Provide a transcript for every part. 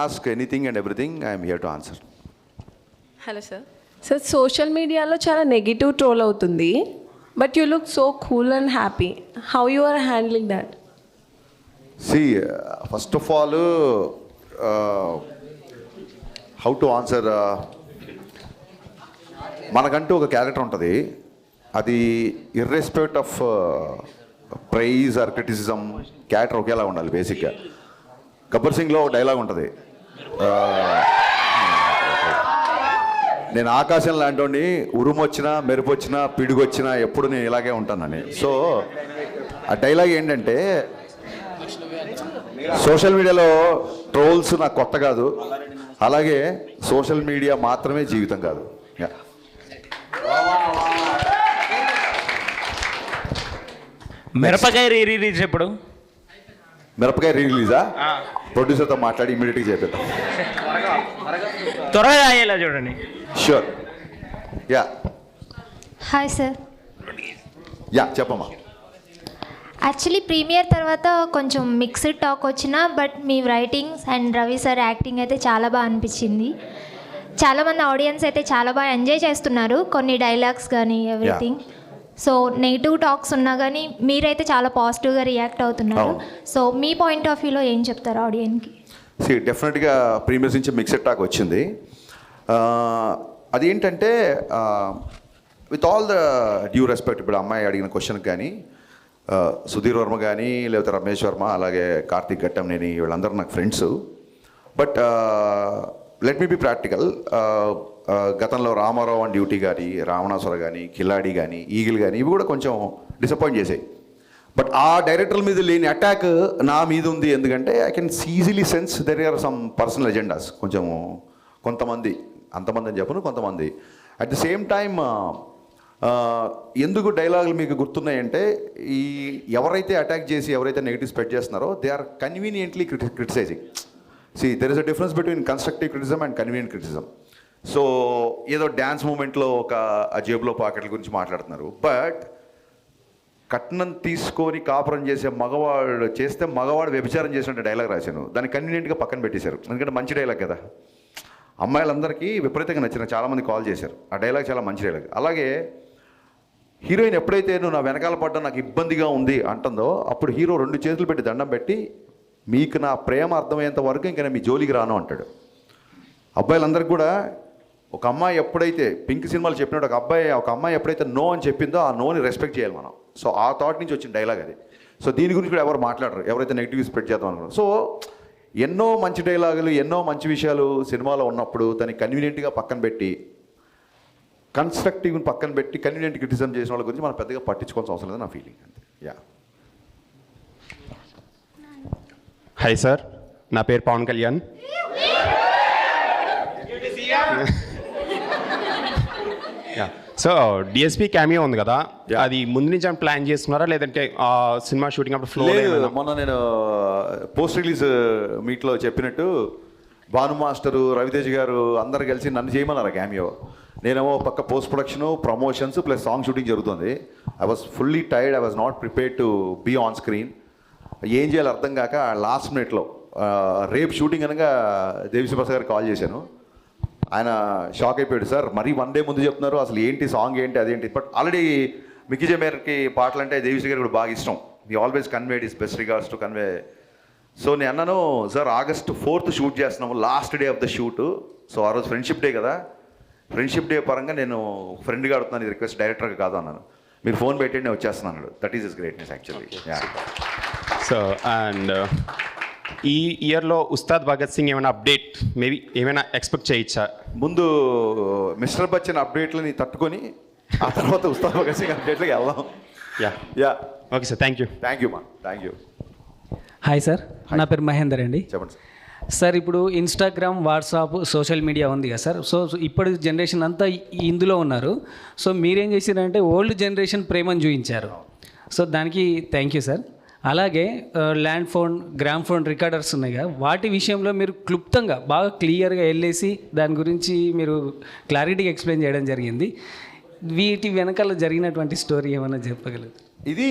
Ask anything and everything, I am here to answer. Hello sir. Sir social మీడియాలో చాలా negative troll అవుతుంది, but you look so cool and happy. How you are handling that? See, first of all, how to answer, మనకంటూ ఒక character ఉంటుంది. అది irrespective of praise or criticism character ఒకేలా ఉండాలి. బేసిక్గా గబ్బర్ సింగ్లో డైలాగ్ ఉంటుంది, నేను ఆకాశం లాంటి ఉరుము వచ్చినా మెరుపు వచ్చినా పిడుగు వచ్చినా ఎప్పుడు నేను ఇలాగే ఉంటానని. సో ఆ డైలాగ్ ఏంటంటే, సోషల్ మీడియాలో ట్రోల్స్ నాకు కొత్త కాదు, అలాగే సోషల్ మీడియా మాత్రమే జీవితం కాదు. మిరపకాయ రిలీజ్ ఎప్పుడు? మిరపకాయ రిలీజా? ప్రొడ్యూసర్తో మాట్లాడి ఇమీడియట్గా చెప్పేద్దాం. త్వరగా అయ్యేలా చూడండి. Sure. Yeah hi sir. Yeah చెప్పమ్మా. యాక్చువల్లీ ప్రీమియర్ తర్వాత కొంచెం మిక్స్డ్ టాక్ వచ్చినా, but me writings and Ravi sir acting అయితే చాలా బాగా అనిపించింది. చాలామంది ఆడియన్స్ అయితే చాలా బాగా ఎంజాయ్ చేస్తున్నారు, కొన్ని డైలాగ్స్ కానీ ఎవ్రీథింగ్. సో నెగిటివ్ టాక్స్ ఉన్నా కానీ మీరైతే చాలా పాజిటివ్గా రియాక్ట్ అవుతున్నారు. సో మీ పాయింట్ ఆఫ్ వ్యూలో ఏం చెప్తారు ఆడియన్స్కి? డెఫినెట్గా ప్రీమియర్స్ నుంచి మిక్స్డ్ టాక్ వచ్చింది. అదేంటంటే, with all the due respect, ఇప్పుడు అమ్మాయి అడిగిన క్వశ్చన్కి కానీ సుధీర్ వర్మ కానీ లేకపోతే రమేష్ వర్మ అలాగే కార్తీక్ ఘట్టంనేని వీళ్ళందరూ నాకు friends. But let me be practical. గతంలో రామారావు అండ్ డ్యూటీ కానీ, రావణాసుర కానీ, కిలాడి కానీ, ఈగిల్ కానీ ఇవి కూడా కొంచెం డిసప్పాయింట్ చేసాయి. బట్ ఆ డైరెక్టర్ల మీద లేని అటాక్ నా మీద ఉంది. ఎందుకంటే I can easily sense there are some personal agendas. కొంతమంది, అంతమంది అని చెప్పను, కొంతమంది. అట్ ది సేమ్ టైమ్ ఎందుకు డైలాగులు మీకు గుర్తున్నాయంటే, ఈ ఎవరైతే అటాక్ చేసి ఎవరైతే నెగిటివ్ స్ప్రెడ్ చేస్తున్నారో they are conveniently criticising. There is a difference between constructive criticism and convenient criticism. So ఏదో డ్యాన్స్ మూమెంట్లో ఒక జేబులో పాకెట్ల గురించి మాట్లాడుతున్నారు, బట్ కట్నం తీసుకొని కాపురం చేసే మగవాడు చేస్తే మగవాడు వ్యభిచారం చేసినట్టు డైలాగ్ రాశాను. దాన్ని కన్వీనియంట్గా పక్కన పెట్టేశారు, ఎందుకంటే మంచి డైలాగ్ కదా. అమ్మాయిలందరికీ విపరీతంగా నచ్చిన, చాలామంది కాల్ చేశారు. ఆ డైలాగ్ చాలా మంచి డైలాగ్. అలాగే హీరోయిన్ ఎప్పుడైతే నువ్వు నా వెనకాల పడ్డా నాకు ఇబ్బందిగా ఉంది అంటుందో, అప్పుడు హీరో 2 చేతులు పెట్టి దండం పెట్టి, మీకు నా ప్రేమ అర్థమయ్యేంత వరకు ఇంకా నేను మీ జోలికి రాను అంటాడు. అబ్బాయిలందరికీ కూడా ఒక అమ్మాయి ఎప్పుడైతే పింక్ సినిమాలు చెప్పినట్టు ఒక అమ్మాయి ఎప్పుడైతే నో అని చెప్పిందో ఆ నోని రెస్పెక్ట్ చేయాలి మనం. సో ఆ థాట్ నుంచి వచ్చిన డైలాగ్ అది. సో దీని గురించి కూడా ఎవరు మాట్లాడరు, ఎవరైతే నెగిటివ్ స్ప్రెడ్ చేద్దాం అనుకున్నారు. సో ఎన్నో మంచి డైలాగులు, ఎన్నో మంచి విషయాలు సినిమాలో ఉన్నప్పుడు దాన్ని కన్వీనియంట్గా పక్కన పెట్టి, కన్స్ట్రక్టివ్ని పక్కన పెట్టి కన్వీనియంట్ క్రిటిసిజం చేసిన వాళ్ళ గురించి మనం పెద్దగా పట్టించుకోవాల్సిన అవసరం లేదు నా ఫీలింగ్ అంతే. యా. హాయ్ సార్, నా పేరు Pawan Kalyan. So DSP cameo ఉంది కదా, అది ముందు నుంచి ప్లాన్ చేస్తున్నారా లేదంటే సినిమా షూటింగ్ అప్పుడు ఫ్లో? మొన్న నేను పోస్ట్ రిలీజ్ మీట్లో చెప్పినట్టు భాను మాస్టరు, రవితేజ్ గారు అందరు కలిసి నన్ను చేయమన్నారు క్యామియో. నేనేమో పక్క post production, promotions plus song shooting జరుగుతుంది. I was fully tired, I was not prepared to be on screen. ఏం చేయాలో అర్థం కాక లాస్ట్ మినిట్లో రేపు షూటింగ్ అనగా దేవిశ్రీ ప్రసాద్ గారికి కాల్ చేశాను. ఆయన షాక్ అయిపోయాడు, సార్ మరీ 1 డే ముందు చెప్తున్నారు, అసలు ఏంటి సాంగ్ ఏంటి అదేంటి. బట్ ఆల్రెడీ మిక్కీ జమేర్కి పాటలు అంటే దేవిశ్రీ గారికి కూడా బాగా ఇష్టం. He always conveyed his best regards to convey. So నేను అన్నాను, సార్ August 4th షూట్ చేస్తున్నాము, last day of the shoot. So ఆ రోజు ఫ్రెండ్షిప్ డే కదా, ఫ్రెండ్షిప్ డే పరంగా నేను ఫ్రెండ్గా అడుగుతున్నాను, ఇది రిక్వెస్ట్ డైరెక్టర్గా కాదు అన్నాను. మీరు ఫోన్ పెట్టండి నేను వచ్చేస్తున్నాను. That is is greatness actually. So and ఈ ఇయర్లో ఉస్తాద్ భగత్ సింగ్ ఏమైనా అప్డేట్ మేబీ ఏమైనా ఎక్స్పెక్ట్ చేయొచ్చా? ముందు మిస్టర్ బచ్చన్ అప్డేట్లని తట్టుకొని ఆ తర్వాత ఉస్తాద్ భగత్ సింగ్ అప్డేట్లకి వెళ్దాం. Yeah okay sir, thank you. Thank you మా, థ్యాంక్ యూ. హాయ్ సార్, నా పేరు మహేందర్ అండి. చెప్పండి సార్. సార్ ఇప్పుడు ఇన్స్టాగ్రామ్, వాట్సాప్, సోషల్ మీడియా ఉంది కదా సార్. సో ఇప్పుడు జనరేషన్ అంతా ఇందులో ఉన్నారు. సో మీరేం చేశారంటే ఓల్డ్ జనరేషన్ ప్రేమను చూపించారు. సో దానికి థ్యాంక్ యూ సార్. అలాగే land phone, gram phone recorders ఉన్నాయి కదా, వాటి విషయంలో మీరు క్లుప్తంగా బాగా క్లియర్గా వెళ్ళేసి దాని గురించి మీరు క్లారిటీగా ఎక్స్ప్లెయిన్ చేయడం జరిగింది. వీటి వెనకాల జరిగినటువంటి స్టోరీ ఏమైనా చెప్పగలరు? ఇది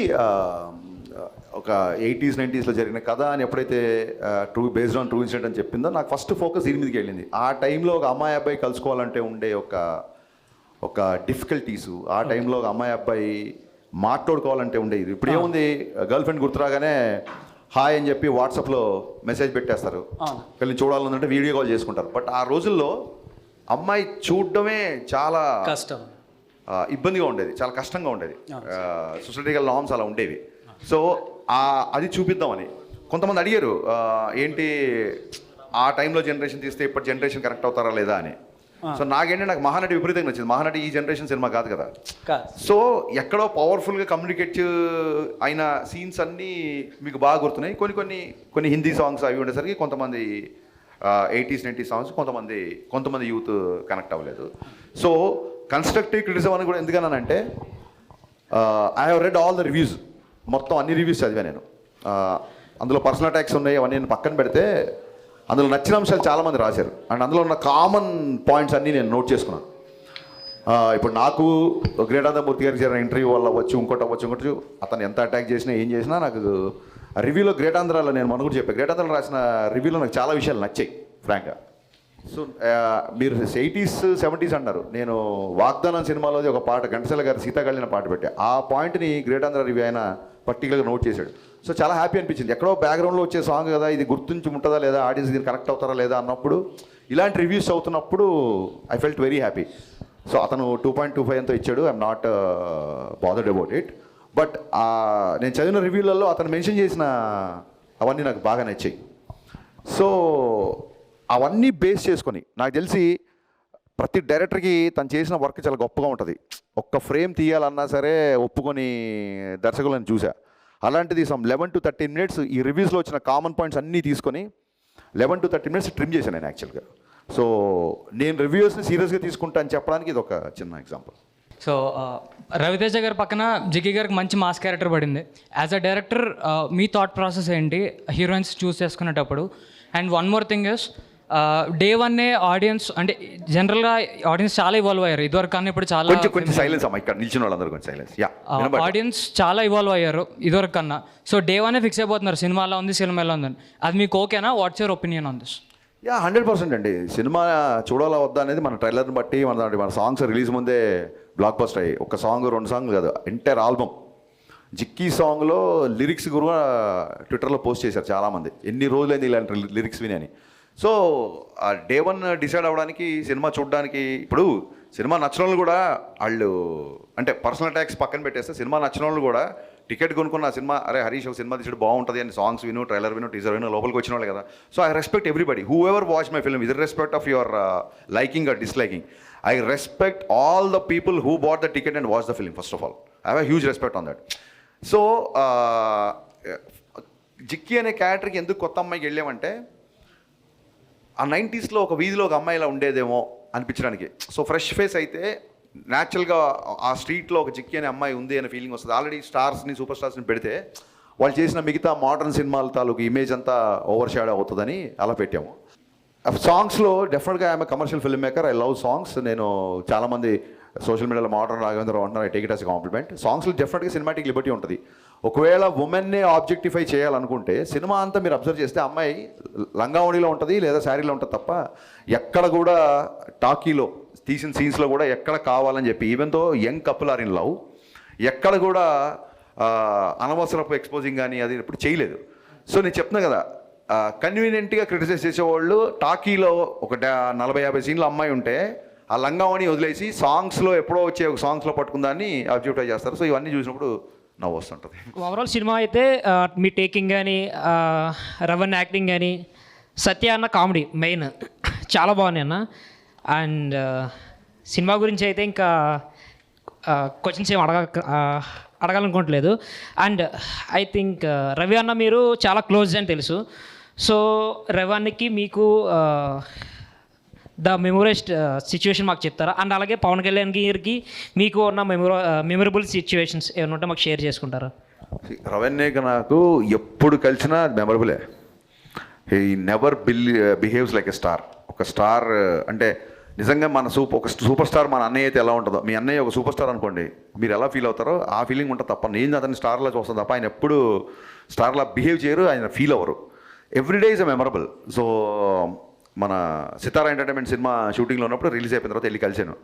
ఒక ఒక 80s 90sలో జరిగిన కథ అని ఎప్పుడైతే బేస్డ్ ఆన్ ట్రూ ఇన్సిడెంట్ అని చెప్పిందో నాకు ఫస్ట్ ఫోకస్ దీని మీదకి వెళ్ళింది. ఆ టైంలో ఒక అమ్మాయి అబ్బాయి కలుసుకోవాలంటే ఉండే ఒక డిఫికల్టీసు, ఆ టైంలో ఒక అమ్మాయి అబ్బాయి మాట్లాడుకోవాలంటే ఉండేది. ఇప్పుడు ఏముంది, గర్ల్ ఫ్రెండ్ గుర్తురాగానే హాయ్ అని చెప్పి వాట్సాప్లో మెసేజ్ పెట్టేస్తారు, వీళ్ళని చూడాలంటే వీడియో కాల్ చేసుకుంటారు. బట్ ఆ రోజుల్లో అమ్మాయి చూడడమే చాలా కష్టం, ఇబ్బందిగా ఉండేది, చాలా కష్టంగా ఉండేది. సొసైటికల్ నార్మ్స్ అలా ఉండేవి. సో అది చూపిద్దామని కొంతమంది అడిగారు, ఏంటి ఆ టైంలో జనరేషన్ తీస్తే ఇప్పటి జనరేషన్ కరెక్ట్ అవుతారా లేదా అని. సో నాకు మహానటి విపరీతంగా నచ్చింది. మహానటి ఈ జనరేషన్ సినిమా కాదు కదా. సో ఎక్కడో పవర్ఫుల్గా కమ్యూనికేట్ అయిన సీన్స్ అన్నీ మీకు బాగా గుర్తున్నాయి. కొన్ని హిందీ సాంగ్స్ అవి ఉండేసరికి కొంతమంది 80s 90s సాంగ్స్ కొంతమంది యూత్ కనెక్ట్ అవ్వలేదు. సో కన్స్ట్రక్టివ్ క్రిటిసిజం అని కూడా ఎందుకన్నానంటే, I have read all the reviews, మొత్తం అన్ని రివ్యూస్ చదివా నేను. అందులో పర్సనల్ అటాక్స్ ఉన్నాయి, అవన్నీ నేను పక్కన పెడితే అందులో నచ్చిన అంశాలు చాలామంది రాశారు. అండ్ అందులో ఉన్న కామన్ పాయింట్స్ అన్నీ నేను నోట్ చేసుకున్నాను. ఇప్పుడు నాకు గ్రేటానందమూర్తి గారికి జరిగిన ఇంటర్వ్యూ వల్ల ఇంకోటి అతను ఎంత అటాక్ చేసినా ఏం చేసినా నాకు రివ్యూలో గ్రేటాంధ్రాలో నేను మన కూడా చెప్పాను, గ్రేటాంధ్రాలో రాసిన రివ్యూలో నాకు చాలా విషయాలు నచ్చాయి ఫ్రాంక్గా. సో మీరు 80s 70s అన్నారు, నేను వాగ్దానం సినిమాలోది ఒక పాట ఘంటసాల గారు సీతాకళ్యాణ పాట పెట్టా, ఆ పాయింట్ని గ్రేటాంధ్ర రివ్యూ ఆయన పర్టికులర్గా నోట్ చేశాడు. సో చాలా హ్యాపీ అనిపించింది. ఎక్కడో బ్యాక్గ్రౌండ్లో వచ్చే సాంగ్ కదా, ఇది గుర్తుంచి ఉంటుందా లేదా, ఆడియన్స్ దీన్ని కనెక్ట్ అవుతారా లేదా అన్నప్పుడు, ఇలాంటి రివ్యూస్ అవుతున్నప్పుడు I felt very happy. So అతను 2.25 ఎంతో ఇచ్చాడు, I'm not bothered about it. But నేను చదివిన రివ్యూలలో అతను మెన్షన్ చేసిన అవన్నీ నాకు బాగా నచ్చాయి. సో అవన్నీ బేస్ చేసుకొని నాకు తెలిసి ప్రతి డైరెక్టర్కి తను చేసిన వర్క్ చాలా గొప్పగా ఉంటుంది. ఒక్క ఫ్రేమ్ తీయాలన్నా సరే ఒప్పుకొని దర్శకులను చూసా. అలాంటిది సమ్ 11 to 13 minutes ఈ రివ్యూస్లో వచ్చిన కామన్ పాయింట్స్ అన్నీ తీసుకొని 11 to 13 minutes ట్రిమ్ చేశాను నేను యాక్చువల్గా. సో నేను రివ్యూస్ని సీరియస్గా తీసుకుంటా అని చెప్పడానికి ఇది ఒక చిన్న ఎగ్జాంపుల్. సో రవితేజ గారి పక్కన జిక్కి గారికి మంచి మాస్ క్యారెక్టర్ పడింది. యాజ్ అ డైరెక్టర్ మీ థాట్ ప్రాసెస్ ఏంటి హీరోయిన్స్ చూస్ చేసుకునేటప్పుడు? And one more thing is, day వన్నే ఆడియన్స్ అంటే జనరల్గా ఆడియన్స్ చాలా ఇవాల్వ్ అయ్యారు ఇదివరకు కానీ ఇప్పుడు చాలా కొంచెం సైలెన్స్ అమ్మా, ఇక్కడ నిల్చిన వాళ్ళందరూ కొంచెం సైలెన్స్. ఆడియన్స్ చాలా ఇవాల్వ్ అయ్యారు ఇదివరకు కన్నా. సో డే వన్నే ఫిక్స్ అయిపోతున్నారు సినిమా ఎలా ఉంది, సినిమా ఎలా ఉందని. అది మీకు ఓకేనా? What's your opinion on this? 100% అండి. సినిమా చూడాలా వద్దా అనేది మన ట్రైలర్ని బట్టి, మన సాంగ్స్ రిలీజ్ ముందే బ్లాక్ బస్టర్ అయ్యి, ఒక సాంగ్ 2 సాంగ్లు కాదు, ఎంటైర్ ఆల్బమ్. జిక్కీ సాంగ్లో లిరిక్స్ కూడా ట్విట్టర్లో పోస్ట్ చేశారు చాలామంది, ఎన్ని రోజులైంది ఇలాంటి లిరిక్స్ విని అని. సో డే వన్ డిసైడ్ అవ్వడానికి, సినిమా చూడడానికి, ఇప్పుడు సినిమా నచ్చిన వాళ్ళు కూడా వాళ్ళు అంటే పర్సనల్ అటాక్స్ పక్కన పెట్టేస్తే, సినిమా నచ్చిన వాళ్ళు కూడా టికెట్ కొనుక్కున్న సినిమా, అరే హరీష్ ఒక సినిమా తీసాడు బాగుంటుంది అని సాంగ్స్ విను, ట్రైలర్ విను, టీజర్ విను, లోపలికి వచ్చిన వాళ్ళు కదా. So I respect everybody whoever watch my film, with respect of your liking or disliking. I respect all the people who bought the ticket and watch the film. First of all I have huge respect on that. So Jikki అనే క్యారెక్టర్కి ఎందుకు కొత్త అమ్మాయికి వెళ్ళామంటే, ఆ 90sలో ఒక వీధిలో ఒక అమ్మాయి ఇలా ఉండేదేమో అనిపించడానికి. సో ఫ్రెష్ ఫేస్ అయితే న్యాచురల్గా ఆ స్ట్రీట్లో ఒక జిక్కీ అనే అమ్మాయి ఉంది అనే ఫీలింగ్ వస్తుంది. ఆల్రెడీ స్టార్స్ని, సూపర్ స్టార్స్ని పెడితే వాళ్ళు చేసిన మిగతా మోడర్న్ సినిమాల తాలూకు ఇమేజ్ అంతా ఓవర్ షాడో అవుతుందని అలా పెట్టాము. సాంగ్స్లో డెఫినెట్గా I'm commercial film maker, I love songs. నేను చాలామంది సోషల్ మీడియాలో మోడర్న్ రాఘవేంద్ర అంటున్నారు, I take it as compliment. సాంగ్స్లో డెఫినెట్గా సినిమాటిక్ లిబర్టీ ఉంటుంది. ఒకవేళ ఉమెన్నే ఆబ్జెక్టిఫై చేయాలనుకుంటే సినిమా అంతా మీరు అబ్జర్వ్ చేస్తే అమ్మాయి లంగావణిలో ఉంటుంది లేదా శారీలో ఉంటుంది తప్ప ఎక్కడ కూడా టాకీలో తీసిన సీన్స్లో కూడా ఎక్కడ కావాలని చెప్పి, ఈవెన్తో young couple are in love, ఎక్కడ కూడా అనవసరపు ఎక్స్పోజింగ్ కానీ అది ఇప్పుడు చేయలేదు. సో నేను చెప్తున్నా కదా, కన్వీనియంట్గా క్రిటిసైజ్ చేసేవాళ్ళు టాకీలో ఒక 40-50 సీన్లు అమ్మాయి ఉంటే ఆ లంగావణి వదిలేసి సాంగ్స్లో ఎప్పుడో వచ్చే ఒక సాంగ్స్లో పట్టుకుందాన్ని ఆబ్జెక్టిఫై చేస్తారు. సో ఇవన్నీ చూసినప్పుడు నవ్వు వస్తుంటుంది. ఓవరాల్ సినిమా అయితే మీ టేకింగ్ కానీ, రవన్ యాక్టింగ్ కానీ, సత్య అన్న కామెడీ మెయిన్ చాలా బాగున్నాయి అన్న. అండ్ సినిమా గురించి అయితే ఇంకా క్వశ్చన్స్ ఏం అడగాలనుకోవట్లేదు. అండ్ ఐ థింక్ రవి అన్న మీరు చాలా క్లోజ్ అని తెలుసు. సో రవి అన్నకి మీకు ద మెమొరెస్ట్ సిచ్యువేషన్ మాకు చెప్తారా? అండ్ అలాగే పవన్ కళ్యాణ్ గారికి మీకు ఉన్న మెమొరబుల్ సిచ్యువేషన్స్ ఏమైనా ఉంటే మాకు షేర్ చేసుకుంటారా? రవణ్యకి నాకు ఎప్పుడు కలిసినా మెమరబులే. He never behaves like a star. ఒక స్టార్ అంటే నిజంగా మన ఒక సూపర్ స్టార్ మన అన్నయ్య అయితే ఎలా ఉంటుందో, మీ అన్నయ్య ఒక సూపర్ స్టార్ అనుకోండి, మీరు ఎలా ఫీల్ అవుతారో ఆ ఫీలింగ్ ఉంటుంది తప్ప, నేను అతన్ని స్టార్లా చూస్తాను తప్ప ఆయన ఎప్పుడు స్టార్లా బిహేవ్ చేయరు, ఆయన ఫీల్ అవ్వరు. Everyday is a memorable. So మన సితారా ఎంటర్టైన్మెంట్ సినిమా షూటింగ్లో ఉన్నప్పుడు రిలీజ్ అయిపోయిన తర్వాత వెళ్ళి కలిసాను.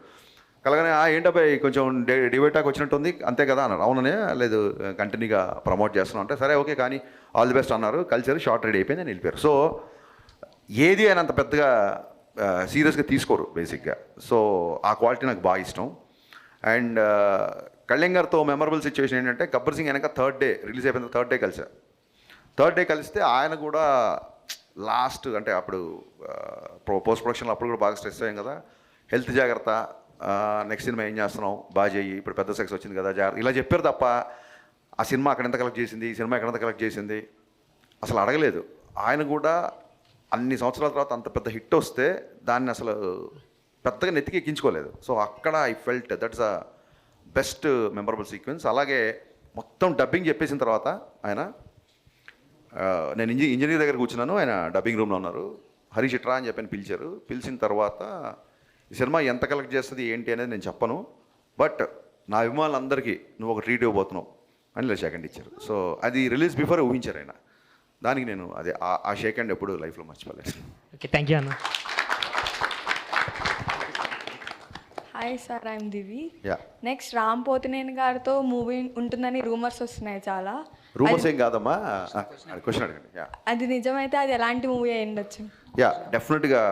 కలగానే ఏంటబ్బాయి కొంచెం డివైటాక్ వచ్చినట్టుంది అంతే కదా అన్నారు. అవుననే, లేదు కంటిన్యూగా ప్రమోట్ చేస్తున్నాం అంటే సరే ఓకే కానీ ఆల్ ది బెస్ట్ అన్నారు. కలిసారు, షార్ట్ రెడీ అయిపోయింది, నేను వెళ్ళిపోయారు. సో ఏది ఆయన అంత పెద్దగా సీరియస్గా తీసుకోరు బేసిక్గా. సో ఆ క్వాలిటీ నాకు బాగా ఇష్టం. అండ్ కళ్యాణ్ గారితో మెమరబుల్ సిచ్యువేషన్ ఏంటంటే గబ్బర్ సింగ్ వెనక థర్డ్ డే రిలీజ్ అయిపోయిన థర్డ్ డే కలిసా. థర్డ్ డే కలిస్తే ఆయన కూడా లాస్ట్ అంటే అప్పుడు పోస్ట్ ప్రొడక్షన్లో అప్పుడు కూడా బాగా స్ట్రెస్ అయ్యాం కదా, హెల్త్ జాగ్రత్త, నెక్స్ట్ సినిమా ఏం చేస్తున్నావు బాగా చెయ్యి, ఇప్పుడు పెద్ద సక్సెస్ వచ్చింది కదా జాగ్రత్త, ఇలా చెప్పారు తప్ప ఆ సినిమా అక్కడ ఎంత కలెక్ట్ చేసింది, ఈ సినిమా ఎక్కడంత కలెక్ట్ చేసింది అసలు అడగలేదు. ఆయన కూడా అన్ని సంవత్సరాల తర్వాత అంత పెద్ద హిట్ వస్తే దాన్ని అసలు పెద్దగా నెత్తికి ఎక్కించుకోలేదు. సో అక్కడ I felt that's a best memorable sequence. అలాగే మొత్తం డబ్బింగ్ చెప్పేసిన తర్వాత ఆయన నేను ఇంజనీర్ దగ్గర కూర్చున్నాను, ఆయన డబ్బింగ్ రూమ్లో ఉన్నారు. హరీష్ ఇట్రా అని చెప్పని పిలిచారు. పిలిచిన తర్వాత ఈ సినిమా ఎంత కలెక్ట్ చేస్తుంది ఏంటి అనేది నేను చెప్పను, బట్ నా అభిమానులందరికీ నువ్వు ఒక ట్రీట్ ఇవ్వబోతున్నావు అని ఇలా షేక్ హ్యాండ్ ఇచ్చారు. సో అది రిలీజ్ బిఫోర్ ఊహించారు ఆయన. దానికి నేను అదే ఆ షేక్ హ్యాండ్ ఎప్పుడు లైఫ్లో మర్చిపోలేదు. ఓకే, థ్యాంక్ యూ అన్న. Hi sir, I'm Divi. Yeah, next Ram Pothineni గారితో మూవీ ఉంటుందని రూమర్స్ వస్తున్నాయి చాలా. రూమర్స్ ఏం కాదమ్మా, క్వశ్చన్ అడగండి. యా, అది నిజమైతే అది ఎలాంటి మూవీ అయి ఉండొచ్చు? యా డెఫినెట్గా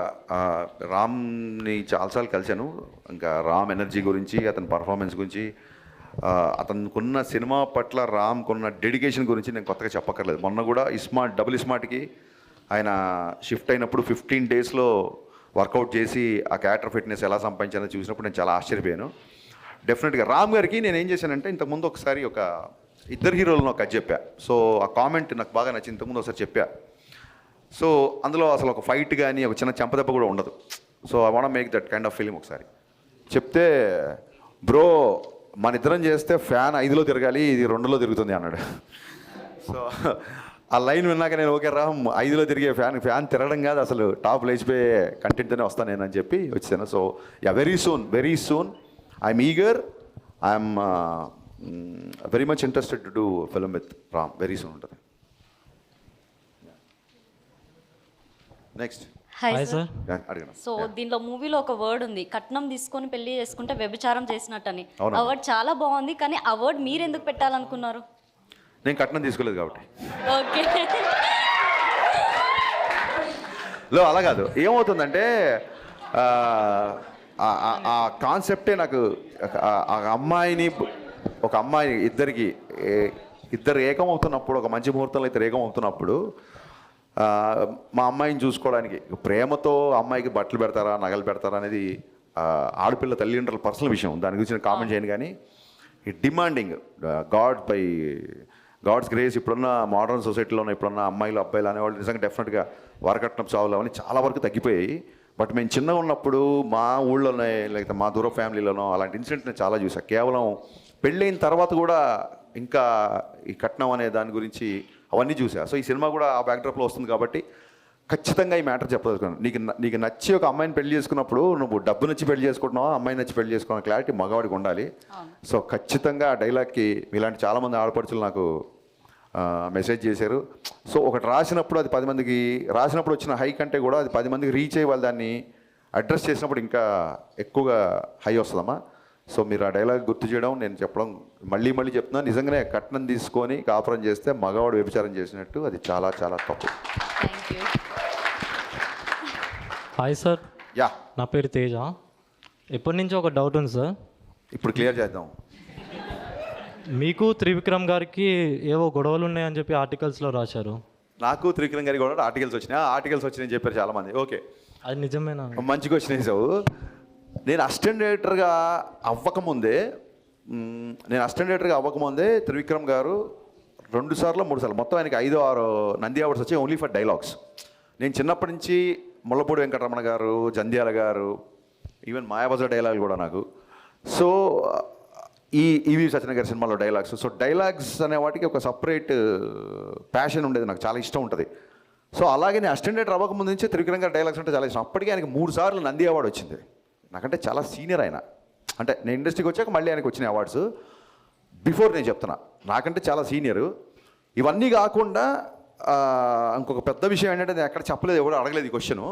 రామ్ని చాలాసార్లు కలిశాను. ఇంకా రామ్ ఎనర్జీ గురించి, అతని పర్ఫార్మెన్స్ గురించి, అతనుకున్న సినిమా పట్ల రామ్కున్న డెడికేషన్ గురించి నేను కొత్తగా చెప్పక్కర్లేదు. మొన్న కూడా డబుల్ స్మార్ట్కి ఆయన షిఫ్ట్ అయినప్పుడు 15 daysలో వర్కౌట్ చేసి ఆ క్యారెక్టర్ ఫిట్నెస్ ఎలా సంపాదించానో చూసినప్పుడు నేను చాలా ఆశ్చర్యపోయాను. డెఫినెట్గా రామ్ గారికి నేను ఏం చేశానంటే ఇంతకుముందు ఒకసారి ఒక ఇద్దరు హీరోలను ఒక చెప్పా. సో ఆ కామెంట్ నాకు బాగా నచ్చింది, ఇంతకుముందు ఒకసారి చెప్పా. సో అందులో అసలు ఒక ఫైట్ కానీ ఒక చిన్న చెంపదెబ్బ కూడా ఉండదు. So I want make that kind of film. ఒకసారి చెప్తే బ్రో మన ఇద్దరం చేస్తే ఫ్యాన్ 5లో తిరగాలి, ఇది 2లో తిరుగుతుంది అన్నాడు. సో ఆ లైన్ విన్నాక నేను ఓకే రామ్ 5లో తిరిగే ఫ్యాన్ తిరగడం కాదు అసలు టాప్ లేచిపోయే కంటెంట్తోనే వస్తాను నేను అని చెప్పి వచ్చాను. So yeah, very soon I'm eager, I'm very much interested to do film with Ram. Very soon ఉంటుంది. Next hi sir. అడిగిన సో దీనిలో మూవీలో ఒక వర్డ్ ఉంది, కట్నం తీసుకొని పెళ్లి చేసుకుంటే వ్యభిచారం చేసినట్టని. అవునా? ఆ వర్డ్ చాలా బాగుంది, కానీ ఆ వర్డ్ మీరు ఎందుకు పెట్టాలనుకున్నారు? నేను కట్నం తీసుకోలేదు కాబట్టి. ఓకే. అలా కాదు, ఏమవుతుందంటే ఆ కాన్సెప్టే నాకు ఒక అమ్మాయి ఇద్దరు ఏకమవుతున్నప్పుడు, ఒక మంచి ముహూర్తంలో ఇద్దరు ఏకమవుతున్నప్పుడు మా అమ్మాయిని చూసుకోవడానికి ప్రేమతో అమ్మాయికి బట్టలు పెడతారా నగలు పెడతారా అనేది ఆడపిల్ల తల్లిదండ్రుల పర్సనల్ విషయం, దాని గురించి నేను కామెంట్ చేయను. కానీ ఈ డిమాండింగ్ గాడ్స్ గ్రేస్ ఇప్పుడున్న మోడర్న్ సొసైటీలో ఇప్పుడున్న అమ్మాయిలు అబ్బాయిలు అనేవాళ్ళు నిజంగా డెఫినెట్గా వరకట్నం చావులు అవన్నీ చాలా వరకు తగ్గిపోయాయి. బట్ మేము చిన్నగా ఉన్నప్పుడు మా ఊళ్ళోనే లేకపోతే మా దూర ఫ్యామిలీలోనో అలాంటి ఇన్సిడెంట్ నేను చాలా చూసాను. కేవలం పెళ్ళైన తర్వాత కూడా ఇంకా ఈ కట్నం అనే దాని గురించి అవన్నీ చూసా. సో ఈ సినిమా కూడా ఆ బ్యాక్డ్రాప్లో వస్తుంది కాబట్టి ఖచ్చితంగా ఈ మ్యాటర్ చెప్పదలుచుకున్నాను. నీకు నచ్చి ఒక అమ్మాయిని పెళ్లి చేసుకున్నప్పుడు నువ్వు డబ్బు నచ్చి పెళ్లి చేసుకుంటున్నావా, అమ్మాయి నచ్చి పెళ్లి చేసుకున్న క్లారిటీ మగవాడికి ఉండాలి. సో ఖచ్చితంగా ఆ డైలాగ్కి ఇలాంటి చాలామంది ఆడపడుచులు నాకు మెసేజ్ చేశారు. సో ఒకటి రాసినప్పుడు అది 10 మందికి రాసినప్పుడు వచ్చిన హై కంటే కూడా అది 10 మందికి రీచ్ అయ్యి వాళ్ళు దాన్ని అడ్రస్ చేసినప్పుడు ఇంకా ఎక్కువగా హై వస్తుందమ్మా. సో మీరు ఆ డైలాగ్ గుర్తు చేయడం, నేను చెప్పడం మళ్ళీ చెప్తున్నా, నిజంగానే కట్నం తీసుకొని కాపురం చేస్తే మగవాడు వ్యభిచారం చేసినట్టు, అది చాలా చాలా తప్పు. Hi sir. యా, నా పేరు తేజ. ఎప్పటి నుంచో ఒక డౌట్ ఉంది సార్, ఇప్పుడు క్లియర్ చేద్దాం. మీకు త్రివిక్రమ్ గారికి ఏవో గొడవలు ఉన్నాయని చెప్పి ఆర్టికల్స్లో రాశారు. నాకు త్రివిక్రమ్ గారికి కూడా ఆర్టికల్స్ వచ్చినాయని చెప్పారు చాలామంది. ఓకే, అది నిజమేనా? మంచిగా వచ్చినాయి సార్. నేను అసిస్టెంట్ డైరెక్టర్గా అవ్వకముందే త్రివిక్రమ్ గారు 2 సార్లు 3 సార్లు మొత్తం ఆయనకి 5-6 నంది అవార్డ్స్ వచ్చాయి ఓన్లీ ఫర్ డైలాగ్స్. నేను చిన్నప్పటి నుంచి ముళ్ళపూడి వెంకటరమణ గారు, జంధ్యాల గారు, ఈవెన్ మాయాబజార్ డైలాగులు కూడా నాకు. సో ఈ ఈవి సత్యనారాయణ గారి సినిమాలో డైలాగ్స్. సో డైలాగ్స్ అనే వాటికి ఒక సపరేట్ ప్యాషన్ ఉండేది, నాకు చాలా ఇష్టం ఉంటుంది. సో అలాగే నేను అసిస్టెంట్ డైరెక్టర్ అవ్వకముందు నుంచే త్రివిక్రమ్ గారి డైలాగ్స్ అంటే చాలా ఇష్టం. అప్పటికే ఆయనకి 3 సార్లు నంది అవార్డు వచ్చింది. నాకంటే చాలా సీనియర్ ఆయన. అంటే నేను ఇండస్ట్రీకి వచ్చాక మళ్ళీ ఆయనకు వచ్చిన అవార్డ్స్. బిఫోర్ నేను చెప్తున్నా, నాకంటే చాలా సీనియరు. ఇవన్నీ కాకుండా ఇంకొక పెద్ద విషయం ఏంటంటే నేను ఎక్కడ చెప్పలేదు, ఎవరు అడగలేదు ఈ క్వశ్చను.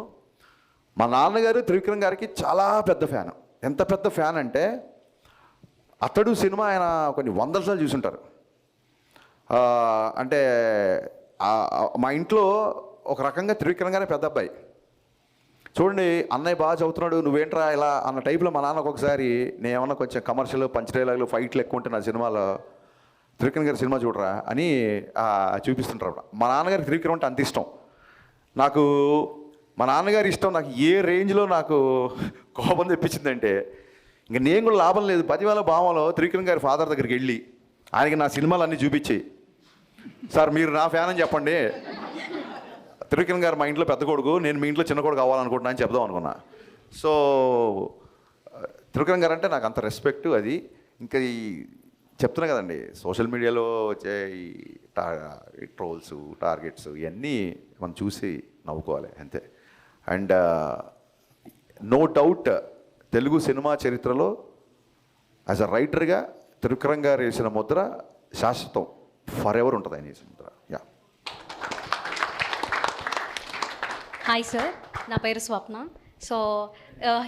మా నాన్నగారు త్రివిక్రమ్ గారికి చాలా పెద్ద ఫ్యాన్. ఎంత పెద్ద ఫ్యాన్ అంటే అతడు సినిమా ఆయన కొన్ని 100 సార్లు చూసుంటారు. అంటే మా ఇంట్లో ఒక రకంగా త్రివిక్రమ్ గారే పెద్ద అబ్బాయి. చూడండి, అన్నయ్య బాగా చదువుతున్నాడు, నువ్వేంట్రా ఇలా అన్న టైప్లో మా నాన్న ఒక్కొక్కసారి నేను ఏమన్నా కొంచెం కమర్షియల్ పంచ్ డైలాగులు ఫైట్లు ఎక్కువ ఉంటే నా సినిమాలో త్రివిక్రమ్ గారి సినిమా చూడరా అని చూపిస్తుంటారు. మా నాన్నగారికి త్రివిక్రమ్ అంటే అంత ఇష్టం. నాకు మా నాన్నగారి ఇష్టం నాకు ఏ రేంజ్లో నాకు కోపం తెప్పించిందంటే ఇంక నేను కూడా లాభం లేదు. 10,000 భావంలో త్రివిక్రమ్ గారి ఫాదర్ దగ్గరికి వెళ్ళి ఆయనకి నా సినిమాలు అన్నీ చూపించి, సార్ మీరు నా ఫ్యాన్ అని చెప్పండి, త్రివిక్రమ్ గారు మా ఇంట్లో పెద్ద కొడుకు, నేను మీ ఇంట్లో చిన్న కొడుకు అవ్వాలనుకుంటున్నా అని చెప్దాం అనుకున్నా. సో త్రివిక్రమ్ గారు అంటే నాకు అంత రెస్పెక్ట్. అది ఇంకా ఈ చెప్తున్నా కదండి, సోషల్ మీడియాలో వచ్చే ఈ ట్రోల్స్, టార్గెట్స్ ఇవన్నీ మనం చూసి నవ్వుకోవాలి అంతే. అండ్ నో డౌట్ తెలుగు సినిమా చరిత్రలో యాజ్ అ రైటర్గా త్రివిక్రమ్ గారు వేసిన ముద్ర శాశ్వతం, ఫర్ ఎవర్ ఉంటుంది ఆయన వేసిన ముద్ర. యా. హాయ్ సార్, నా పేరు స్వప్న. సో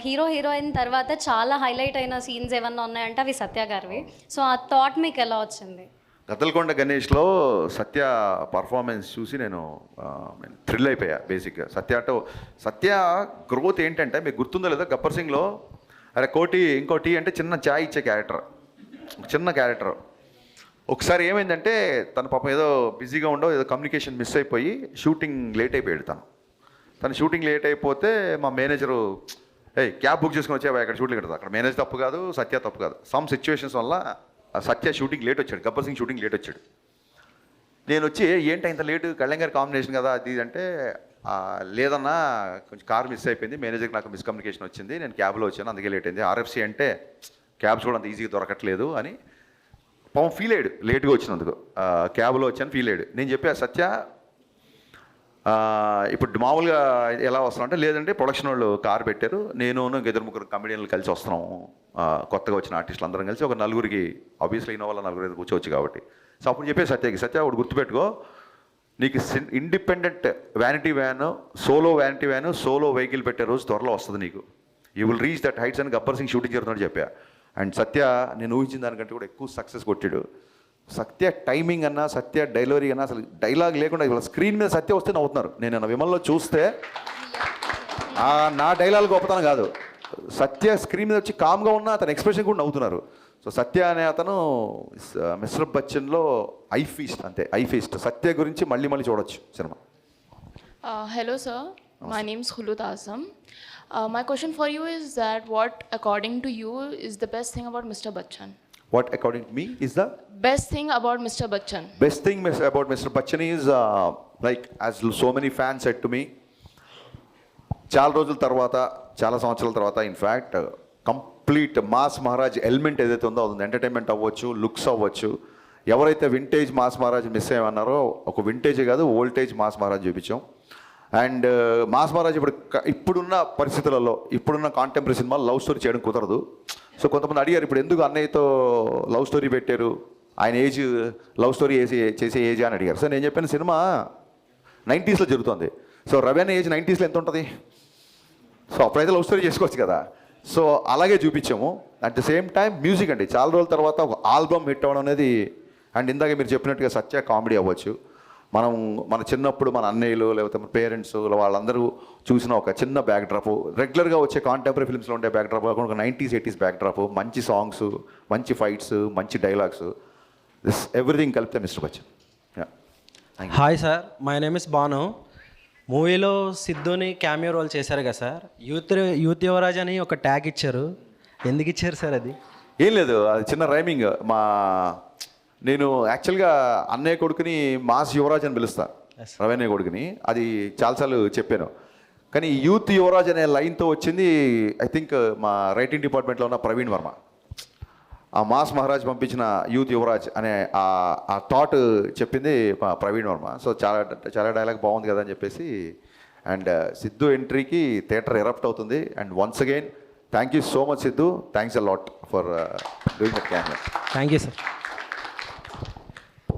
హీరో హీరోయిన్ తర్వాత చాలా హైలైట్ అయిన సీన్స్ ఏమన్నా ఉన్నాయంటే అవి సత్య గారివి. సో ఆ థాట్ మీకు ఎలా వచ్చింది? గద్దలకొండ గణేష్లో సత్య పర్ఫార్మెన్స్ చూసి నేను థ్రిల్ అయిపోయా. బేసిక్గా సత్య గ్రోత్ ఏంటంటే మీకు గుర్తుందో లేదో, గబ్బర్ సింగ్లో అరే కోటి ఇంకోటి అంటే చిన్న ఛాయ్ ఇచ్చే క్యారెక్టర్, చిన్న క్యారెక్టర్. ఒకసారి ఏమైందంటే తన పాపం ఏదో బిజీగా ఉండో ఏదో కమ్యూనికేషన్ మిస్ అయిపోయి షూటింగ్ లేట్ అయిపోయాడు. తను షూటింగ్ లేట్ అయిపోతే మా మేనేజరు క్యాబ్ బుక్ చేసుకుని వచ్చావా అక్కడ షూటింగ్ పెడతా. అక్కడ మేనేజర్ తప్పు కాదు, సత్య తప్పు కాదు. సమ్ సిచ్యువేషన్స్ వల్ల సత్య షూటింగ్ లేట్ వచ్చాడు, గబ్బర్ సింగ్ షూటింగ్ లేట్ వచ్చాడు. నేను వచ్చి ఏంటి ఇంత లేటు, కళ్యాణ్ గారి కాంబినేషన్ కదా అది అంటే, లేదన్నా కొంచెం కార్ మిస్ అయిపోయింది, మేనేజర్కి నాకు మిస్కమ్యూనికేషన్ వచ్చింది, నేను క్యాబ్లో వచ్చాను అందుకే లేట్ అయింది, ఆర్ఎఫ్సి అంటే క్యాబ్స్ కూడా అంత ఈజీగా దొరకట్లేదు అని పాపం ఫీల్ అయ్యాడు లేట్గా వచ్చినందుకు. క్యాబ్లో వచ్చాను ఫీల్ అయ్యాడు. నేను చెప్పా సత్య ఇప్పుడు మామూలుగా ఎలా వస్తున్నాం అంటే, లేదంటే ప్రొడక్షన్ వాళ్ళు కారు పెట్టారు, నేను ఇద్దరు ముగ్గురు కమెడియన్లు కలిసి వస్తున్నాము, కొత్తగా వచ్చిన ఆర్టిస్టులు అందరం కలిసి ఒక నలుగురికి, ఆబ్వియస్లీ అయిన వాళ్ళ నలుగురు కూర్చోవచ్చు కాబట్టి. సో అప్పుడు చెప్పే సత్య ఒకటి గుర్తుపెట్టుకో, నీకు independent vanity van, solo vanity van, solo vehicle పెట్టే రోజు త్వరలో వస్తుంది నీకు. You will reach that heights అని గబ్బర్ సింగ్ షూటింగ్ జరుగుతుందని చెప్పా. అండ్ సత్య నేను ఊహించిన దానికంటే కూడా ఎక్కువ సక్సెస్ కొట్టాడు. సత్య టైమింగ్ అన్నా, సత్య డైలరీ అన్నా, అసలు డైలాగ్ లేకుండా ఇవాళ స్క్రీన్ మీద సత్య వస్తే నవ్వుతున్నారు. నేను విమల్లో చూస్తే నా డైలాగ్ గొప్పతనం కాదు, సత్య స్క్రీన్ మీద వచ్చి కామ్గా ఉన్న అతని ఎక్స్ప్రెషన్ కూడా నవ్వుతున్నారు. సో సత్య అనే అతను మిస్టర్ బచ్చన్లో ఐ ఫీస్ట్, అంతే ఐ ఫీస్ట్. సత్య గురించి మళ్ళీ చూడొచ్చు cinema. Hello sir, my name is Khulud Azam. My question for you is that what according to you is the best thing about Mr. Bachchan? What according to me is the Best thing about Mr. Bachchan? Best thing about Mr. Bachchan is like as so many fans said to me, చాలా రోజుల తర్వాత, చాలా సంవత్సరాల తర్వాత, in fact complete mass Maharaj element ఏదైతే ఉందో అది entertainment అవ్వచ్చు, లుక్స్ అవ్వచ్చు. ఎవరైతే వింటేజ్ మాస్ మహారాజ్ మిస్ అయ్యమన్నారో ఒక వింటేజే కాదు ఓల్టేజ్ మాస్ మహారాజ్ చూపించాం. అండ్ మాస్ మహారాజ్ ఇప్పుడున్న పరిస్థితులలో, ఇప్పుడున్న కాంటెంపరీ సినిమాలు లవ్ స్టోరీ చేయడం కుదరదు. సో కొంతమంది అడిగారు ఇప్పుడు ఎందుకు అన్నయ్యతో లవ్ స్టోరీ పెట్టారు, ఆయన ఏజ్ లవ్ స్టోరీ చేసే ఏజ్ అని అడిగారు. సో నేను చెప్పిన సినిమా 90s జరుగుతుంది. సో రవి అనే ఏజ్ 90s ఎంత ఉంటుంది? సో అప్పుడైతే లవ్ స్టోరీ చేసుకోవచ్చు కదా. సో అలాగే చూపించాము. At the same time music అండి, చాలా రోజుల తర్వాత ఒక ఆల్బమ్ హిట్ అవ్వడం అనేది. అండ్ ఇందాక మీరు చెప్పినట్టుగా సత్య కామెడీ అవ్వచ్చు. మన చిన్నప్పుడు మన అన్నయ్యలు లేకపోతే మన పేరెంట్స్ వాళ్ళందరూ చూసిన ఒక చిన్న బ్యాక్ డ్రాప్, రెగ్యులర్గా వచ్చే కాంటెంపరీ ఫిల్మ్స్లో ఉండే బ్యాక్ డ్రాప్ కాకుండా ఒక 90s 80s బ్యాక్ డ్రాప్, మంచి సాంగ్స్, మంచి ఫైట్స్, మంచి డైలాగ్స్, దిస్ ఎవ్రీథింగ్ కలిపితే Mr Bachchan. Hi sir, my name is Bhanu. మూవీలో సిద్ధుని క్యామియో రోల్ చేశారు కదా సార్, యూత్ యువరాజ్ అని ఒక ట్యాగ్ ఇచ్చారు, ఎందుకు ఇచ్చారు సార్? అది ఏం లేదు, అది చిన్న రైమింగ్. నేను యాక్చువల్గా అన్నయ్య కొడుకుని మాస్ యువరాజ్ అని పిలుస్తా, రవీణ్య కొడుకుని. అది చాలాసార్లు చెప్పాను. కానీ యూత్ యువరాజ్ అనే లైన్తో వచ్చింది ఐ థింక్ మా రైటింగ్ డిపార్ట్మెంట్లో ఉన్న ప్రవీణ్ వర్మ. ఆ మాస్ మహారాజ్ పంపించిన యూత్ యువరాజ్ అనే ఆ థాట్ చెప్పింది మా ప్రవీణ్ వర్మ. సో చాలా డైలాగ్ బాగుంది కదా అని చెప్పేసి. అండ్ సిద్ధు ఎంట్రీకి థియేటర్ ఎరప్ట్ అవుతుంది. And once again thank you so much Siddhu, thanks a lot for doing that cameo. Thank you sir.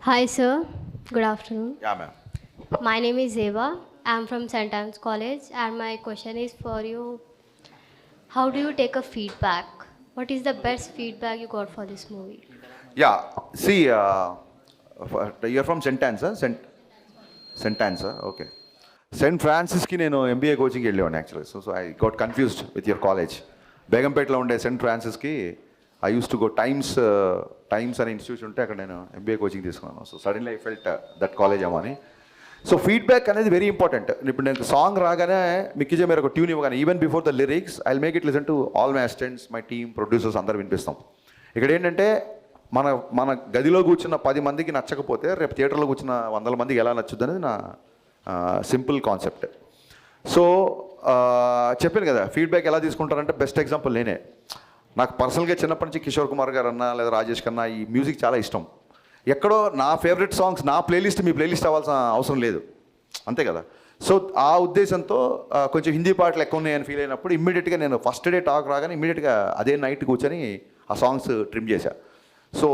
Hi sir, good afternoon. Yeah ma'am. My name is Eva. I'm from St. Anne's College and my question is for you. How do you take a feedback? What is the best feedback you got for this movie? Yeah see you're from Saint Ann's, Saint Ann's, okay. Saint ఫ్రాన్సిస్కి నేను MBA కోచింగ్కి వెళ్ళేవాడిని యాక్చువల్గా. So I got confused with your college. బేగంపేటలో ఉండే Saint ఫ్రాన్సిస్కి I use to go Times అనే institution ఉంటే అక్కడ నేను ఎంబీఏ కోచింగ్ తీసుకున్నాను. So suddenly I felt that college ఏమో అని. సో ఫీడ్బ్యాక్ అనేది వెరీ ఇంపార్టెంట్. ఇప్పుడు నేను సాంగ్ రాగానే మిక్కిజే మీరు ఒక ట్యూన్ ఇవ్వగానే even before the lyrics I make it listen to all my assistants, my team, producers అందరూ వినిపిస్తాం. ఇక్కడ ఏంటంటే మన గదిలో కూర్చున్న 10 మందికి నచ్చకపోతే రేపు థియేటర్లో కూర్చున్న 100 మందికి ఎలా నచ్చుద్ది అనేది నా సింపుల్ కాన్సెప్ట్. సో చెప్పాను కదా ఫీడ్బ్యాక్ ఎలా తీసుకుంటారంటే బెస్ట్ ఎగ్జాంపుల్ నేనే. నాకు పర్సనల్గా చిన్నప్పటి నుంచి కిషోర్ కుమార్ గారు అన్నా లేదా రాజేష్ కన్నా ఈ మ్యూజిక్ చాలా ఇష్టం. ఎక్కడో నా ఫేవరెట్ సాంగ్స్ నా ప్లేలిస్ట్ మీ ప్లేలిస్ట్ అవ్వాల్సిన అవసరం లేదు, అంతే కదా. సో ఆ ఉద్దేశంతో కొంచెం హిందీ పాటలు ఎక్కువ ఉన్నాయని ఫీల్ అయినప్పుడు ఇమ్మీడియట్గా నేను ఫస్ట్ డే టాక్ రాగానే ఇమ్మీడియట్గా అదే నైట్ కూర్చొని ఆ సాంగ్స్ ట్రిమ్ చేశా. So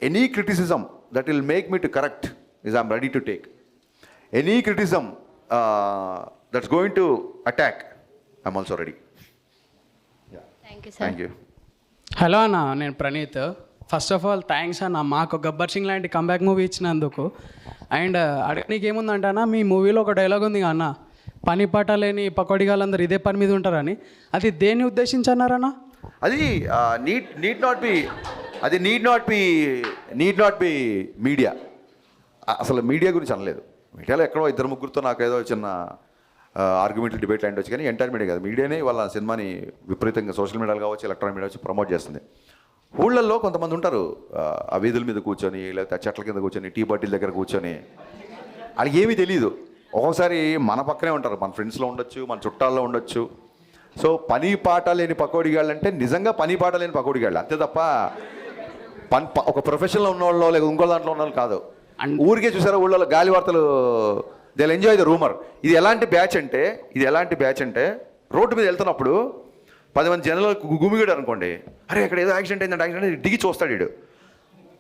any criticism that will make me to correct is I'm ready to take. Any criticism that's going to attack I'm also ready. Thank you sir. Thank you. Hello అన్న, నేను Praneeth. First of all thanks అన్న మాకు గబ్బర్ సింగ్ లాంటి comeback movie ఇచ్చినందుకు. And అడగనీకి ఏముందంటే అన్న, మీ మూవీలో ఒక డైలాగ్ ఉంది అన్న, పని పాట లేని పకోడిగాళ్ళందరూ ఇదే పని మీద ఉంటారని. అది దేన్ని ఉద్దేశించి అన్నారన్న? అది నీడ్ నాట్ బి మీడియా. అసలు మీడియా గురించి అనలేదు. మీడియాలో ఎక్కడో 2-3 నాకు ఏదో చిన్న ఆర్గ్యుమెంట్లు డిబేట్ లాంటి వచ్చి, కానీ ఎంటైర్ మీడియా కాదు, మీడియానే వాళ్ళ సినిమాని విపరీతంగా సోషల్ మీడియాలో కావచ్చు, ఎలక్ట్రానిక్ మీడియా వచ్చి ప్రమోట్ చేస్తుంది. ఊళ్ళల్లో కొంతమంది ఉంటారు ఆ వీధుల మీద కూర్చొని లేకపోతే చెట్ల కింద కూర్చొని టీ బాటిల్ దగ్గర కూర్చొని వాళ్ళకి ఏమీ తెలియదు. ఒక్కోసారి మన పక్కనే ఉంటారు, మన ఫ్రెండ్స్లో ఉండొచ్చు, మన చుట్టాల్లో ఉండొచ్చు. సో పని పాట లేని పకోడిగాళ్ళు అంటే నిజంగా పని పాట లేని పకోడిగాళ్ళు, అంతే తప్ప ఒక ప్రొఫెషన్లో ఉన్న వాళ్ళు లేదా ఇంకో దాంట్లో ఉన్న వాళ్ళు కాదు. ఊరికే చూసారా ఊళ్ళో గాలి వార్తలు, they will enjoy the rumour. ఇది ఎలాంటి బ్యాచ్ అంటే రోడ్డు మీద వెళ్తున్నప్పుడు 10 మంది జనాలు గుమిగాడు అనుకోండి, అరే ఇక్కడ ఏదో యాక్సిడెంట్ అయిందంటే దిగి చూస్తాడు. వీడు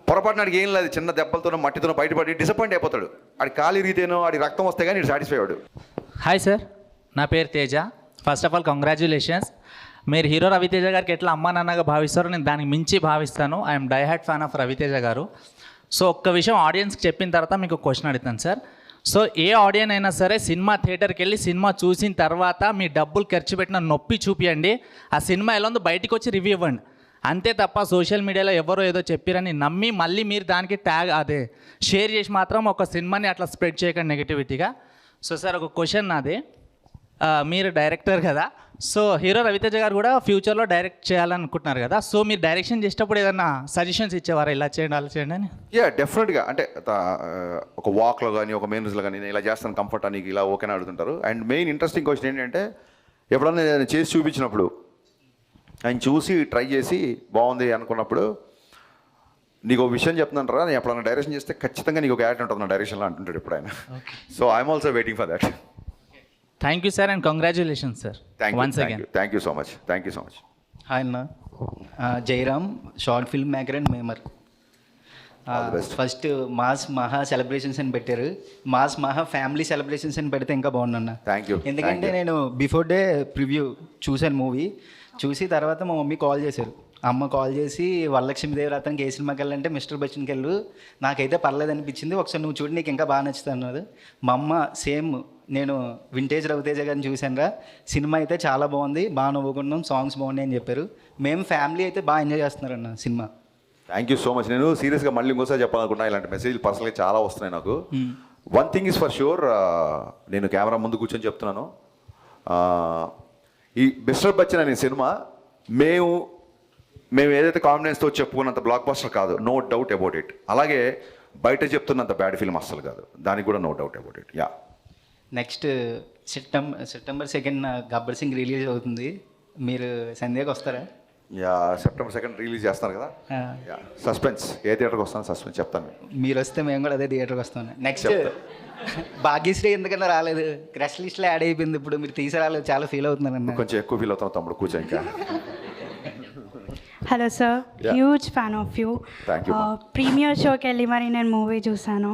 పొరపాటున ఆడికి ఏం లేదు, చిన్న దెబ్బలతోనో మట్టితోనో బయటపడి డిసప్పాయింట్ అయిపోతాడు. ఆడి కాలు ఇరిగితేనో ఆడి రక్తం వస్తే కానీ సాటిస్ఫై అవ్వడు. హాయ్ సార్, నా పేరు Teja. First of all congratulations. మీరు హీరో రవితేజ గారికి ఎట్లా అమ్మా నాన్నగా భావిస్తారో నేను దానికి మించి భావిస్తాను. I'm die hard fan of Raviteja garu. So ఒక్క విషయం ఆడియన్స్కి చెప్పిన తర్వాత మీకు క్వశ్చన్ అడుగుతాను సార్. సో ఏ ఆడియన్ అయినా సరే సినిమా థియేటర్కి వెళ్ళి సినిమా చూసిన తర్వాత మీ డబ్బులు ఖర్చు పెట్టిన నొప్పి చూపియండి, ఆ సినిమా ఎలా ఉందో బయటికి వచ్చి రివ్యూ ఇవ్వండి. అంతే తప్ప సోషల్ మీడియాలో ఎవరో ఏదో చెప్పారని నమ్మి మళ్ళీ మీరు దానికి షేర్ చేసి మాత్రం ఒక సినిమాని అట్లా స్ప్రెడ్ చేయకండి నెగిటివిటీగా. సో సార్ ఒక క్వశ్చన్ నాది, మీరు డైరెక్టర్ కదా, సో హీరో రవితేజ గారు కూడా ఫ్యూచర్లో డైరెక్ట్ చేయాలనుకుంటున్నారు కదా, సో మీరు డైరెక్షన్ చేసేటప్పుడు ఏదైనా సజెషన్స్ ఇచ్చేవారా, ఇలా చేయండి అలా చేయండి అని? డెఫినెట్గా. అంటే ఒక వాక్లో కానీ ఒక మెయిన్స్లో కానీ నేను ఇలా చేస్తాను కంఫర్ట్ అని ఇలా ఓకేనా అడుగుతుంటారు. అండ్ మెయిన్ ఇంట్రెస్టింగ్ క్వశ్చన్ ఏంటంటే ఎప్పుడన్నా నేను చేసి చూపించినప్పుడు ఆయన చూసి ట్రై చేసి బాగుంది అనుకున్నప్పుడు, నీకు ఒక విషయం చెప్తున్నాను రా, నేను ఎప్పుడన్నా డైరెక్షన్ చేస్తే ఖచ్చితంగా నీకు ఒక యాడ్ ఉంటుంది నా డైరెక్షన్లో అంటుంటాడు ఇప్పుడు ఆయన. So I'm also waiting for that. Thank you sir and congratulations sir. Thank you so much. Hi అన్న, Jayaram, short film maker and memer. First mass మహా సెలబ్రేషన్స్ అని పెట్టారు, మాస్ మహా ఫ్యామిలీ సెలబ్రేషన్స్ అని పెడితే ఇంకా బాగుందన్న. ఎందుకంటే నేను బిఫోర్ డే ప్రివ్యూ చూశాను మూవీ, చూసి తర్వాత మా మమ్మీ కాల్ చేశారు. అమ్మ కాల్ చేసి వరలక్ష్మీదేవి రథంకి ఏ సినిమాకి వెళ్ళాలంటే మిస్టర్ బచ్చన్కి వెళ్ళు, నాకైతే పర్లేదు అనిపించింది, ఒకసారి నువ్వు చూడు నీకు ఇంకా బాగా నచ్చుతుంది అన్నది. మా అమ్మ సేమ్ నేను వింటేజ్ రవితేజ గారిని చూశానురా, సినిమా అయితే చాలా బాగుంది, బాగా నవ్వుకున్నాం, సాంగ్స్ బాగున్నాయి అని చెప్పారు. మేము ఫ్యామిలీ అయితే బాగా ఎంజాయ్ చేస్తున్నారన్న సినిమా. Thank you so much. నేను సీరియస్గా మళ్ళీ ఇంకోసారి చెప్పాలనుకున్నా, ఇలాంటి మెసేజ్లు పర్సనల్గా చాలా వస్తున్నాయి నాకు. One thing is for sure, నేను కెమెరా ముందు కూర్చొని చెప్తున్నాను, ఈ మిస్టర్ బచ్చన్ అనే సినిమా మేము ఏదైతే కాన్ఫిడెన్స్తో చెప్పుకున్నంత బ్లాక్ బస్టర్ కాదు, నో డౌట్ అబౌట్ ఇట్. అలాగే బయట చెప్తున్నంత బ్యాడ్ ఫిల్మ్ అస్సలు కాదు, దానికి కూడా no doubt about it. Next September 2 Gabbar Singh release అవుతుంది, మీరు సంధ్యాకి వస్తారా? సెప్టెంబర్ 2 రిలీజ్ చేస్తున్నారు కదా. సస్పెన్స్ ఏ థియేటర్కి వస్తాను సస్పెన్స్ చెప్తాను. మీరు వస్తే మేము కూడా అదే థియేటర్కి వస్తాను. నెక్స్ట్ భాగ్యశ్రీ ఎందుకన్నా రాలేదు, క్రష్ లిస్ట్లో యాడ్ అయిపోయింది. ఇప్పుడు మీరు తీసుకురాలేదు, చాలా ఫీల్ అవుతున్నాను. కొంచెం ఎక్కువ ఫీల్ అవుతాం తమ్ముడు, కూర్చో ఇంకా. Hello sir, Yeah. Huge fan of you. Thank you, ma'am. Premiere షోకి వెళ్ళి మరి నేను మూవీ చూసాను,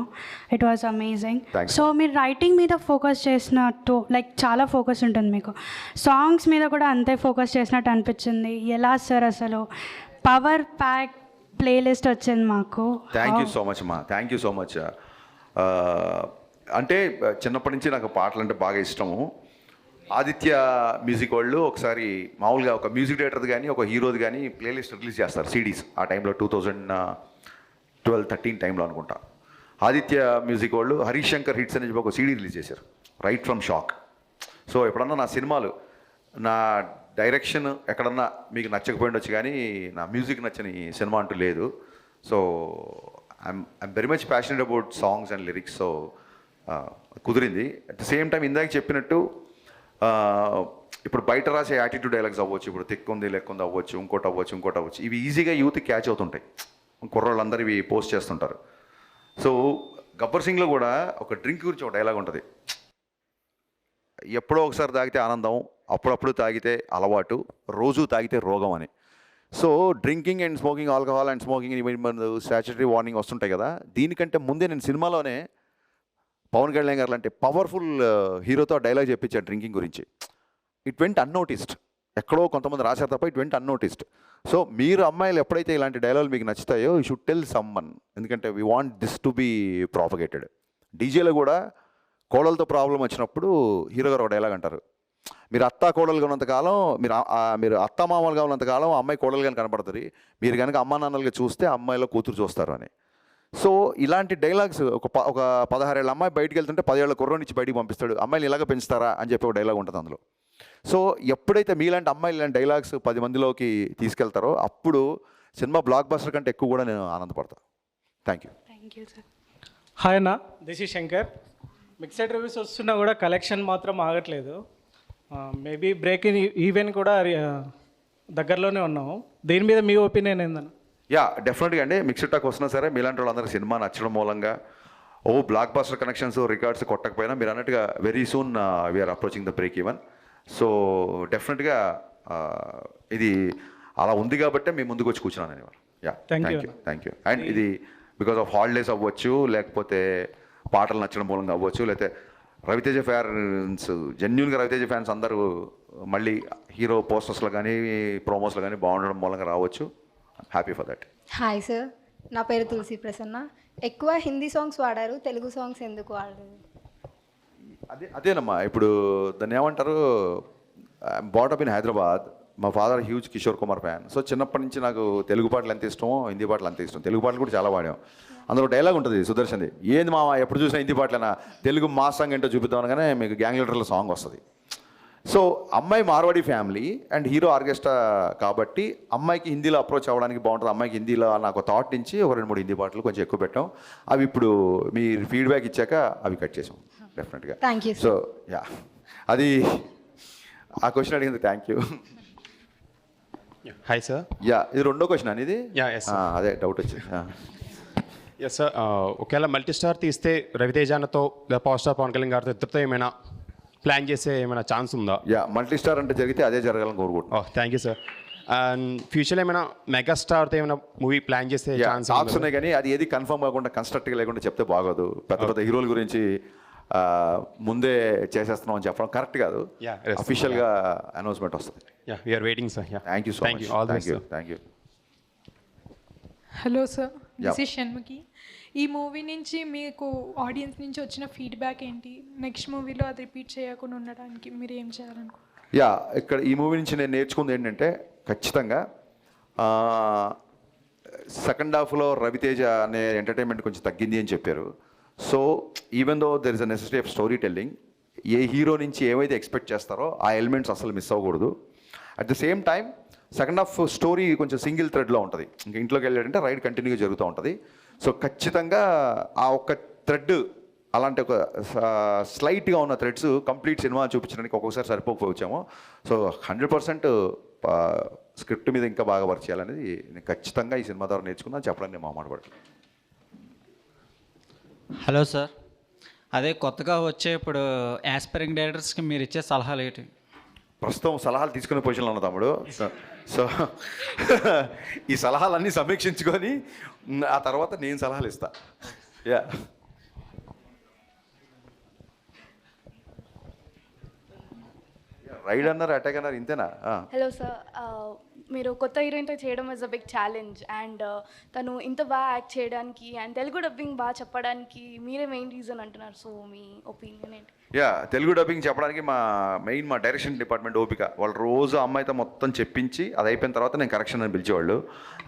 it was amazing. Thanks, so మీరు రైటింగ్ మీద ఫోకస్ చేసినట్టు లైక్ చాలా ఫోకస్ ఉంటుంది మీకు, సాంగ్స్ మీద కూడా అంతే ఫోకస్ చేసినట్టు అనిపించింది. ఎలా సార్ అసలు పవర్ ప్యాక్ ప్లేలిస్ట్ వచ్చింది మాకు. థ్యాంక్ యూ సో మచ్ అమ్మా, థ్యాంక్ యూ సో మచ్. అంటే చిన్నప్పటి నుంచి నాకు పాటలు అంటే బాగా ఇష్టము. ఆదిత్య మ్యూజిక్ వాళ్ళు ఒకసారి మామూలుగా ఒక మ్యూజిక్ డైరెక్టర్ది కానీ ఒక హీరోది కానీ ప్లేలిస్ట్ రిలీజ్ చేస్తారు, సిడీస్. ఆ టైంలో 2012-13 టైంలో అనుకుంటా. ఆదిత్య మ్యూజిక్ వాళ్ళు హరీష్ శంకర్ హిట్స్ అని చెప్పి ఒక సీడీ రిలీజ్ చేశారు, రైట్ ఫ్రమ్ షాక్. సో ఎప్పుడన్నా నా సినిమాలు, నా డైరెక్షన్ ఎక్కడన్నా మీకు నచ్చకపోయిండొచ్చు కానీ నా మ్యూజిక్ నచ్చని సినిమా అంటూ లేదు. So I'm very much passionate about songs and lyrics. So కుదిరింది. అట్ ద సేమ్ టైం ఇందాక చెప్పినట్టు ఇప్పుడు బయట రాసే యాటిట్యూడ్ డైలాగ్స్ అవ్వచ్చు, ఇప్పుడు తిక్కుంది లెక్కుంది అవ్వచ్చు, ఇంకోటి అవ్వచ్చు, ఇవి ఈజీగా యూత్ క్యాచ్ అవుతుంటాయి. కుర్రోళ్ళందరూ ఇవి పోస్ట్ చేస్తుంటారు. సో గబ్బర్ సింగ్లో కూడా ఒక డ్రింక్ గురించి ఒక డైలాగ్ ఉంటుంది, ఎప్పుడో ఒకసారి తాగితే ఆనందం, అప్పుడప్పుడు తాగితే అలవాటు, రోజు తాగితే రోగం అని. So drinking and smoking, alcohol and smoking statutory warning వస్తుంటాయి కదా. దీనికంటే ముందే నేను సినిమాలోనే పవన్ కళ్యాణ్ గారు లాంటి పవర్ఫుల్ హీరోతో డైలాగ్ చెప్పించాను డ్రింకింగ్ గురించి. ఇట్ వెంట్ అన్నోటిస్డ్, ఎక్కడో కొంతమంది రాశారు తప్ప ఇట్ వెంట్ అన్నోటిస్డ్. సో మీరు అమ్మాయిలు ఎప్పుడైతే ఇలాంటి డైలాగులు మీకు నచ్చుతాయో యూ షుడ్ టెల్ సమ్మన్, ఎందుకంటే we want this to be propagated. డీజేలో కూడా కోడలతో ప్రాబ్లం వచ్చినప్పుడు హీరో గారు ఒక డైలాగ్ అంటారు, మీరు అత్తా కోడలుగా ఉన్నంతకాలం, మీరు అత్తా మామూలుగా ఉన్నంతకాలం అమ్మాయి కోడలుగానే కనపడుతుంది, మీరు కనుక అమ్మా నాన్నలుగా చూస్తే అమ్మాయిలో కూతురు చూస్తారు అని. సో ఇలాంటి డైలాగ్స్ ఒక 16 ఏళ్ళ అమ్మాయి బయటికి వెళ్తుంటే 10 ఏళ్ళ కుర్రోడి నుంచి బయటికి పంపిస్తాడు, అమ్మాయిలు ఇలాగ పెంచుతారా అని చెప్పి ఒక డైలాగ్ ఉంటుంది అందులో. సో ఎప్పుడైతే మీలాంటి అమ్మాయిలు ఇలాంటి డైలాగ్స్ 10 మందిలోకి తీసుకెళ్తారో అప్పుడు సినిమా బ్లాక్ బస్టర్ కంటే ఎక్కువ కూడా నేను ఆనందపడతాను. Thank you. Thank you sir. Hi అన్న, this is Shankar. Mixed reviews వస్తున్నా కూడా కలెక్షన్ మాత్రం ఆగట్లేదు. మేబీ బ్రేక్ ఈవెంట్ కూడా దగ్గరలోనే ఉన్నాము. దీని మీద మీ ఒపీనియన్ ఏందన్న? యా, డెఫినెట్గా అండి. మిక్స్డ్ టాక్ వస్తున్నా సరే మీలాంటి వాళ్ళందరూ సినిమా నచ్చడం మూలంగా బ్లాక్ బస్టర్ కనెక్షన్స్ రికార్డ్స్ కొట్టకపోయినా మీరు అన్నట్టుగా very soon we are approaching the break even. So డెఫినెట్గా ఇది అలా ఉంది కాబట్టే మేము ముందుకు వచ్చి కూర్చున్నాను నేను. Yeah, thank you. అండ్ ఇది బికాస్ ఆఫ్ హాలిడేస్ అవ్వచ్చు, లేకపోతే పాటలు నచ్చడం మూలంగా అవ్వచ్చు, లేకపోతే రవితేజ ఫ్యాన్స్, జెన్యున్గా రవితేజ ఫ్యాన్స్ అందరూ మళ్ళీ హీరో పోస్టర్స్లో కానీ ప్రోమోస్లో కానీ బాగుండడం మూలంగా రావచ్చు. Happy for that. Hi sir, నా పేరు తులసి ప్రసన్న. ఎక్కువ హిందీ సాంగ్స్ వాడారు, తెలుగు సాంగ్స్ ఎందుకు వాడలేదు? అదేనమ్మా, ఇప్పుడు దాన్ని ఏమంటారు, బాటప్ ఇన్ హైదరాబాద్. మా father huge Kishore Kumar fan. So చిన్నప్పటి నుంచి నాకు తెలుగు పాటలు ఎంత ఇష్టమో హిందీ పాటలు అంత ఇష్టం. తెలుగు పాటలు కూడా చాలా వాడాం. అందులో డైలాగ్ ఉంటుంది సుదర్శన్ది, ఏంది మామ ఎప్పుడు చూసినా హిందీ పాటలైనా, తెలుగు మా సాంగ్ ఏంటో చూపిద్దాం అనగానే మీకు గ్యాంగ్ లీడర్లో సాంగ్ వస్తుంది. సో అమ్మాయి Marwadi family and hero orchestra కాబట్టి అమ్మాయికి హిందీలో అప్రోచ్ అవ్వడానికి బాగుంటుంది. అమ్మాయికి హిందీలో నాకు థాట్ నుంచి ఒక 2-3 హిందీ పాటలు కొంచెం ఎక్కువ పెట్టాం. అవి ఇప్పుడు మీరు ఫీడ్బ్యాక్ ఇచ్చాక అవి కట్ చేసాం డెఫినెట్గా. Thank you. సో యా, అది ఆ క్వశ్చన్ అడిగింది. Thank you. Hi sir. Yeah, ఇది రెండో క్వశ్చన్ అనేది. అదే డౌట్ వచ్చింది. ఎస్ సార్, ఒకవేళ మల్టీ స్టార్ తీస్తే రవితేజానతో పవర్ స్టార్ పవన్ కళ్యాణ్ గారితో ఇద్దరితో ఏమైనా ప్లాన్ చేసే ఏమైనా ఛాన్స్ ఉందా? యా, మల్టీ స్టార్ అంటే జరిగితే అదే జరగాలని కోరుకుంటున్నాను. Thank you sir. అండ్ ఫ్యూచర్లో ఏమైనా మెగాస్టార్తో ఏమైనా మూవీ ప్లాన్ చేసే ఛాన్స్ ఛాన్స్ ఉన్నాయి, కానీ అది ఏది కన్ఫర్మ్ కాకుండా కన్స్ట్రక్ట్గా లేకుండా చెప్తే బాగోదు. పెద్ద హీరోల గురించి ముందే చేసేస్తున్నాం అని చెప్పడం కరెక్ట్ కాదు. అఫీషియల్గా అనౌన్స్మెంట్ వస్తుంది. Yeah, we are waiting sir. Thank you so much. Thank you. Hello sir, this is Shanmukhi. ఈ మూవీ నుంచి మీకు ఆడియన్స్ నుంచి వచ్చిన ఫీడ్బ్యాక్ ఏంటి? నెక్స్ట్ మూవీలో అది రిపీట్ చేయకుండా ఉండడానికి మీరు ఏం చేయాలనుకుంటున్నారు? యా, ఇక్కడ ఈ మూవీ నుంచి నేను నేర్చుకుంది ఏంటంటే, ఖచ్చితంగా సెకండ్ హాఫ్లో రవితేజ అనే ఎంటర్టైన్మెంట్ కొంచెం తగ్గింది అని చెప్పారు. So even though there is a necessity of story telling, A hero నుంచి ఏవైతే ఎక్స్పెక్ట్ చేస్తారో ఆ ఎలిమెంట్స్ అసలు మిస్ అవ్వకూడదు. At the same time second half story కొంచెం సింగిల్ థ్రెడ్లో ఉంటుంది. ఇంకా ఇంట్లోకి వెళ్ళాడంటే రైడ్ కంటిన్యూగా జరుగుతూ ఉంటుంది. సో ఖచ్చితంగా ఆ ఒక్క థ్రెడ్, అలాంటి ఒక స్లైట్గా ఉన్న థ్రెడ్స్ కంప్లీట్ సినిమా చూపించడానికి ఒక్కొక్కసారి సరిపోకపోవచ్చాము. సో 100% స్క్రిప్ట్ మీద ఇంకా బాగా వర్క్ చేయాలనేది నేను ఖచ్చితంగా ఈ సినిమా ద్వారా నేర్చుకున్నాను చెప్పడానికి నేను మాట్లాడబడతాను. హలో సార్, అదే కొత్తగా వచ్చే ఇప్పుడు యాస్పైరింగ్ డైరెక్టర్స్కి మీరు ఇచ్చే సలహాలు ఏంటి? ప్రస్తుతం సలహాలు తీసుకునే పొజిషన్లో ఉన్న తమ్ముడు. సో ఈ సలహాలన్నీ సమీక్షించుకొని ఆ తర్వాత నేను సలహాలు ఇస్తా. యా, రైడ్ అన్నారు, అటాక్ అన్నారు, ఇంతేనా? హలో సార్, మీరు కొత్త హీరోయిన్తో చేయడం is a big challenge and తను ఇంత బాగా యాక్ట్ చేయడానికి అండ్ తెలుగు డబ్బింగ్ బాగా చెప్పడానికి మీరే మెయిన్ రీజన్ అంటున్నారు. సో మీ ఒపీనియన్ ఏంటి? యా, తెలుగు డబ్బింగ్ చెప్పడానికి మా డైరెక్షన్ డిపార్ట్మెంట్ ఓపిక. వాళ్ళు రోజు అమ్మాయితో మొత్తం చెప్పించి అది అయిపోయిన తర్వాత నేను కరెక్షన్ అని పిలిచేవాళ్ళు.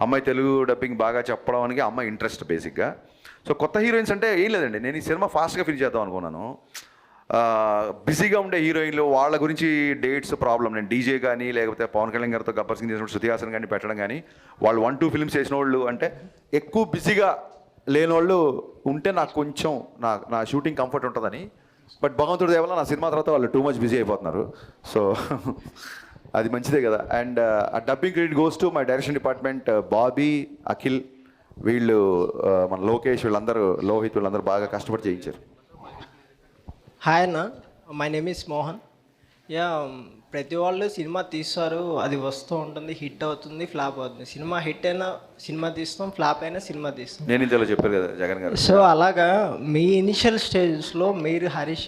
అమ్మాయి తెలుగు డబ్బింగ్ బాగా చెప్పడానికి అమ్మాయి ఇంట్రెస్ట్ బేసిక్గా. సో కొత్త హీరోయిన్స్ అంటే ఏం లేదండి, నేను ఈ సినిమా ఫాస్ట్గా ఫినిష్ చేద్దాం అనుకున్నాను. బిజీగా ఉండే హీరోయిన్లు వాళ్ళ గురించి డేట్స్ ప్రాబ్లం. నేను డీజే కానీ లేకపోతే పవన్ కళ్యాణ్ గారితో గబ్బర్ సింగ్ చేసినప్పుడు శృతి హాసన్ కానీ పెట్టడం కానీ వాళ్ళు 1-2 ఫిల్మ్స్ చేసిన వాళ్ళు అంటే ఎక్కువ బిజీగా లేని వాళ్ళు ఉంటే నాకు కొంచెం నా షూటింగ్ కంఫర్ట్ ఉంటుందని. బట్ భగవంతుడి దేవల్ల నా సినిమా తర్వాత వాళ్ళు టూ మచ్ బిజీ అయిపోతున్నారు. సో అది మంచిదే కదా. అండ్ ఆ dubbing credit goes to my direction department, Bobby, Akhil, వీళ్ళు మన లోకేష్, వీళ్ళందరూ, లోహిత్, వీళ్ళందరూ బాగా కష్టపడి చేయించారు. హాయ్ అన్న, my name is Mohan. Yeah, ప్రతి వాళ్ళు సినిమా తీస్తారు, అది వస్తూ ఉంటుంది, హిట్ అవుతుంది, ఫ్లాప్ అవుతుంది. సినిమా హిట్ అయినా సినిమా తీస్తాం, ఫ్లాప్ అయినా సినిమా తీస్తాం. నేను ఇంతలో చెప్పారు కదా జగన్ గారు. సో అలాగా మీ ఇనిషియల్ స్టేజ్లో మీరు హరీష్,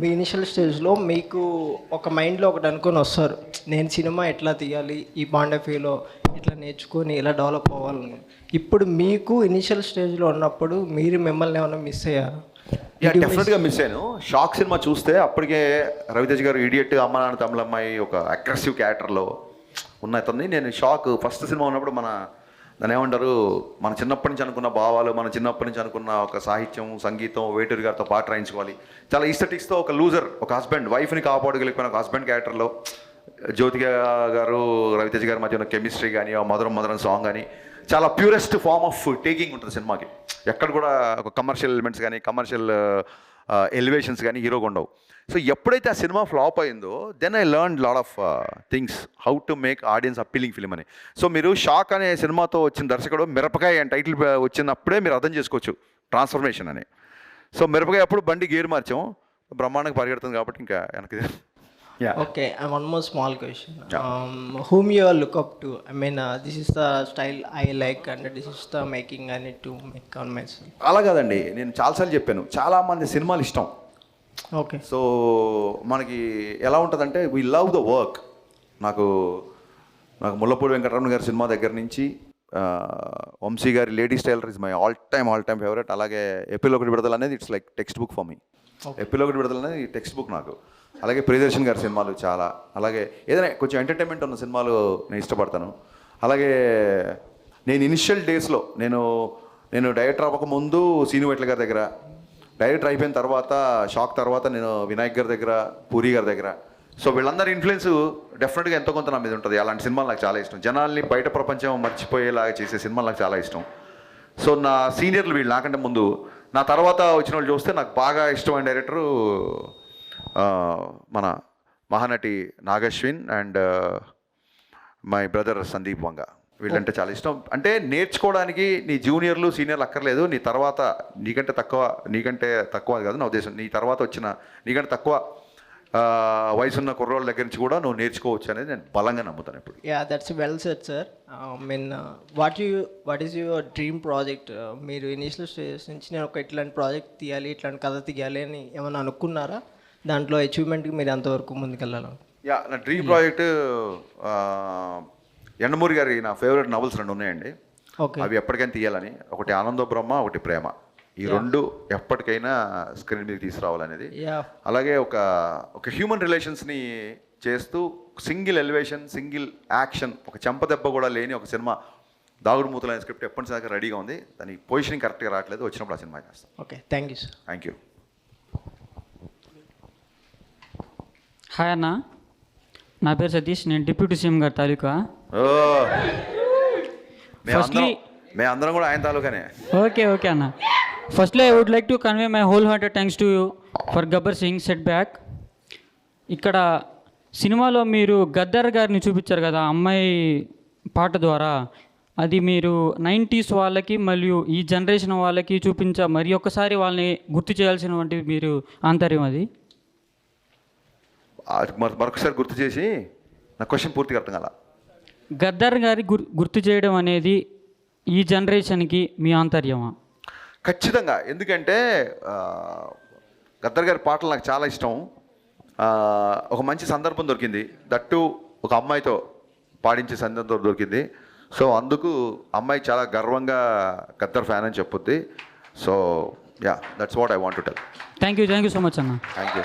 మీ ఇనిషియల్ స్టేజ్లో మీకు ఒక మైండ్లో ఒకటి అనుకొని వస్తారు, నేను సినిమా ఎట్లా తీయాలి, ఈ పాయింట్ ఆఫ్ వ్యూలో ఇట్లా నేర్చుకొని ఇలా డెవలప్ అవ్వాలని. ఇప్పుడు మీకు ఇనిషియల్ స్టేజ్లో ఉన్నప్పుడు మీరు మిమ్మల్ని ఏమైనా మిస్ అయ్యారు? డెఫినెట్గా మిస్ అయ్యాను. షాక్ సినిమా చూస్తే అప్పటికే రవితేజ్ గారు ఇడియట్, అమ్మ నాన్న తమిళమ్మాయి ఒక అగ్రెసివ్ క్యారెక్టర్లో ఉన్న అతన్ని నేను షాక్. ఫస్ట్ సినిమా ఉన్నప్పుడు దాన్ని ఏమంటారు, మన చిన్నప్పటి నుంచి అనుకున్న భావాలు, మన చిన్నప్పటి నుంచి అనుకున్న ఒక సాహిత్యం, సంగీతం, వేటూరి గారితో పాట రాయించుకోవాలి, చాలా ఈస్థెటిక్స్తో ఒక లూజర్, ఒక హస్బెండ్, వైఫ్ని కాపాడగలిగిపోయిన ఒక హస్బెండ్ క్యారెక్టర్లో జ్యోతిక గారు రవితేజ్ గారి మధ్య ఉన్న కెమిస్ట్రీ కానీ, ఆ మధురం మధురం సాంగ్ కానీ చాలా ప్యూరెస్ట్ ఫార్మ్ ఆఫ్ టేకింగ్ ఉంటుంది సినిమాకి. ఎక్కడ కూడా ఒక కమర్షియల్ ఎలిమెంట్స్ కానీ కమర్షియల్ ఎలివేషన్స్ కానీ హీరోగా ఉండవు. సో ఎప్పుడైతే ఆ సినిమా ఫ్లాప్ అయిందో then I learn lot of things, how to make audience appealing film అని. సో మీరు షాక్ అనే సినిమాతో వచ్చిన దర్శకుడు మిరపకాయ అని టైటిల్ వచ్చినప్పుడే మీరు అర్థం చేసుకోవచ్చు ట్రాన్స్ఫర్మేషన్ అని. సో మిరపకాయ అప్పుడు బండి గేర్ మార్చాం, బ్రహ్మాండంగా పరిగెడుతుంది కాబట్టి ఇంకా వెనక్కి. Okay, and one more small question. Whom you look up to? I mean, this is the style I like and this is the making I need to make on myself. అలా కాదండి, నేను చాలాసార్లు చెప్పాను, చాలామంది సినిమాలు ఇష్టం. ఓకే. సో మనకి ఎలా ఉంటుందంటే వీ లవ్ ద వర్క్. నాకు ముల్లపూడి వెంకటరమణ గారి సినిమా దగ్గర నుంచి వంశీ గారి ladies tailor is my all time favourite. అలాగే ఏపీలో ఒకటి విడుదల అనేది it's like textbook for me. ఏపీలో ఒకటి విడుదల అనేది టెక్స్ట్ బుక్ నాకు. అలాగే ప్రియదర్శన్ గారి సినిమాలు చాలా, అలాగే ఏదైనా కొంచెం ఎంటర్టైన్మెంట్ ఉన్న సినిమాలు నేను ఇష్టపడతాను. అలాగే నేను ఇనిషియల్ డేస్లో నేను డైరెక్టర్ అవ్వకముందు సీను వెట్ల గారి దగ్గర, డైరెక్టర్ అయిపోయిన తర్వాత షాక్ తర్వాత నేను వినాయక్ గారి దగ్గర, పూరి గారి దగ్గర. సో వీళ్ళందరి ఇన్ఫ్లుయెన్స్ డెఫినెట్గా ఎంతో కొంత నా మీద ఉంటుంది. అలాంటి సినిమాలు నాకు చాలా ఇష్టం. జనాల్ని బయట ప్రపంచం మర్చిపోయేలాగా చేసే సినిమాలు నాకు చాలా ఇష్టం. సో నా సీనియర్లు వీళ్ళు నాకంటే ముందు, నా తర్వాత వచ్చిన వాళ్ళు చూస్తే నాకు బాగా ఇష్టమైన డైరెక్టరు మన Mahanati Nag Ashwin and my brother Sandeep Vanga. వీళ్ళంటే చాలా ఇష్టం. అంటే నేర్చుకోవడానికి నీ జూనియర్లు సీనియర్లు అక్కర్లేదు, నీ తర్వాత నీకంటే తక్కువ కాదు నా ఉద్దేశం, నీ తర్వాత వచ్చిన నీకంటే తక్కువ వయసున్న కుర్రోళ్ళ దగ్గర నుంచి కూడా నువ్వు నేర్చుకోవచ్చు అనేది నేను బలంగా నమ్ముతాను ఇప్పుడు. Yeah, that's well said sir. Mean what is your dream project? మీరు ఇనిషియల్ స్టేజ్ నుంచి నేను ఒక ఇట్లాంటి ప్రాజెక్ట్ తీయాలి, ఇట్లాంటి కథ తీయాలి అని ఏమైనా అనుకున్నారా? దాంట్లో అచీవ్మెంట్కి మీరు ఎంతవరకు ముందుకెళ్ళాలి? యా, నా డ్రీమ్ ప్రాజెక్ట్ ఎండమూరి గారి నా ఫేవరెట్ నవల్స్ 2 ఉన్నాయండి. అవి ఎప్పటికైనా తీయాలని. ఒకటి ఆనందో బ్రహ్మ, ఒకటి ప్రేమ. ఈ 2 ఎప్పటికైనా స్క్రీన్ మీద తీసుకురావాలనేది. అలాగే ఒక హ్యూమన్ రిలేషన్స్ని చేస్తూ సింగిల్ ఎలివేషన్, సింగిల్ యాక్షన్, ఒక చెంపదెబ్బ కూడా లేని ఒక సినిమా దాగుడు మూతలైన స్క్రిప్ట్ ఎప్పటిదాకా రెడీగా ఉంది. దాని పొజిషనింగ్ కరెక్ట్గా రావట్లేదు, వచ్చినప్పుడు ఆ సినిమా చేస్తాం. Okay, thank you sir. Thank you. Hi అన్న, నా పేరు సతీష్, నేను డిప్యూటీ సీఎం గారి తాలూకా. మేమందరం కూడా ఆయన తాలూకానే. ఓకే అన్న. Firstly I would like to convey my wholehearted thanks to you for Gabbar Singh set back. ఇక్కడ సినిమాలో మీరు గద్దర్ గారిని చూపించారు కదా అమ్మాయి పాట ద్వారా. అది మీరు 90s వాళ్ళకి మరియు ఈ జనరేషన్ వాళ్ళకి మరి ఒక్కసారి వాళ్ళని గుర్తు చేయాల్సినటువంటి మీరు ఆంతర్యం అది. మరొకసారి గుర్తు చేసి నా క్వశ్చన్ పూర్తిగా అర్థం కాల. గద్దర్ గారి గుర్తు చేయడం అనేది ఈ జనరేషన్కి మీ ఆంతర్యమా? ఖచ్చితంగా. ఎందుకంటే గద్దర్ గారి పాటలు నాకు చాలా ఇష్టం. ఒక మంచి సందర్భం దొరికింది, దట్టు ఒక అమ్మాయితో పాడించే సందర్భం దొరికింది. సో అందుకు అమ్మాయి చాలా గర్వంగా గద్దర్ ఫ్యాన్ అని చెప్పుద్ది. So yeah, that's what I want to tell. Thank you so much అన్న. Thank you.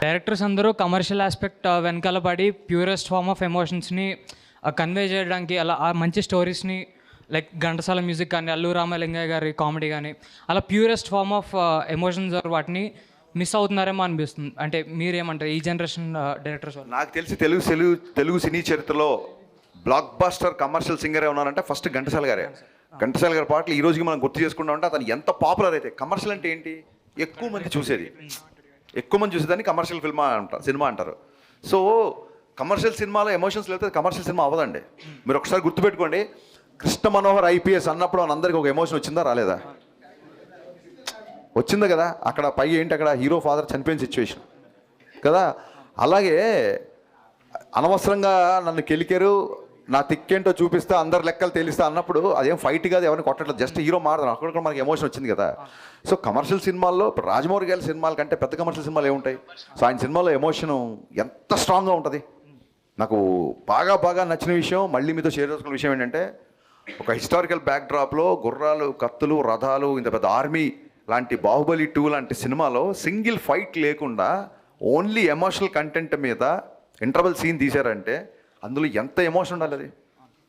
డైరెక్టర్స్ అందరూ కమర్షియల్ ఆస్పెక్ట్ వెనకాల పడి ప్యూరెస్ట్ ఫార్మ్ ఆఫ్ ఎమోషన్స్ని కన్వే చేయడానికి, అలా ఆ మంచి స్టోరీస్ని లైక్ ఘంటసాల మ్యూజిక్ కానీ, అల్లు రామలింగయ్య గారి కామెడీ కానీ, అలా ప్యూరెస్ట్ ఫార్మ్ ఆఫ్ ఎమోషన్స్ వాటిని మిస్ అవుతున్నారేమో అనిపిస్తుంది. అంటే మీరేమంటారు ఈ జనరేషన్ డైరెక్టర్స్? నాకు తెలిసి తెలుగు సినీ చరిత్రలో బ్లాక్ బాస్టర్ కమర్షియల్ సింగర్ ఉన్నారంటే ఫస్ట్ ఘంటసాల గారే. ఘంటసాల గారి పాటలు ఈ రోజుకి మనం గుర్తు చేసుకుంటా ఉంటే అతను ఎంత పాపులర్ అయితే. కమర్షియల్ అంటే ఏంటి? ఎక్కువ మంది చూసేదాన్ని కమర్షియల్ సినిమా అంటారు. సో కమర్షియల్ సినిమాలో ఎమోషన్స్ లేకపోతే కమర్షియల్ సినిమా అవ్వదండి. మీరు ఒకసారి గుర్తుపెట్టుకోండి, కృష్ణ మనోహర్ ఐపీఎస్ అన్నప్పుడు అందరికీ ఒక ఎమోషన్ వచ్చిందా రాలేదా? వచ్చిందా కదా. అక్కడ పై ఏంటి, అక్కడ హీరో ఫాదర్ చనిపోయిన సిచ్యువేషన్ కదా. అలాగే అనవసరంగా నన్ను కెలికారు, నా తిక్కేంటో చూపిస్తా, అందరు లెక్కలు తేలిస్తా అన్నప్పుడు అదేం ఫైట్ కాదు, ఎవరిని కొట్టట్లేదు, జస్ట్ హీరో మాడదాం. అక్కడ కూడా మనకి ఎమోషన్ వచ్చింది కదా. సో కమర్షియల్ సినిమాల్లో ఇప్పుడు రాజమౌళి గారి సినిమాల కంటే పెద్ద కమర్షియల్ సినిమాలు ఏముంటాయి? సో ఆయన సినిమాలో ఎమోషన్ ఎంత స్ట్రాంగ్గా ఉంటుంది. నాకు బాగా నచ్చిన విషయం, మళ్ళీ మీతో షేర్ చేసుకున్న విషయం ఏంటంటే, ఒక హిస్టారికల్ బ్యాక్డ్రాప్లో గుర్రాలు, కత్తులు, రథాలు, ఇంత పెద్ద ఆర్మీ లాంటి బాహుబలి 2 లాంటి సినిమాలో సింగిల్ ఫైట్ లేకుండా ఓన్లీ ఎమోషనల్ కంటెంట్ మీద ఇంటర్వల్ సీన్ తీశారంటే అందులో ఎంత ఎమోషన్ ఉండాలి అది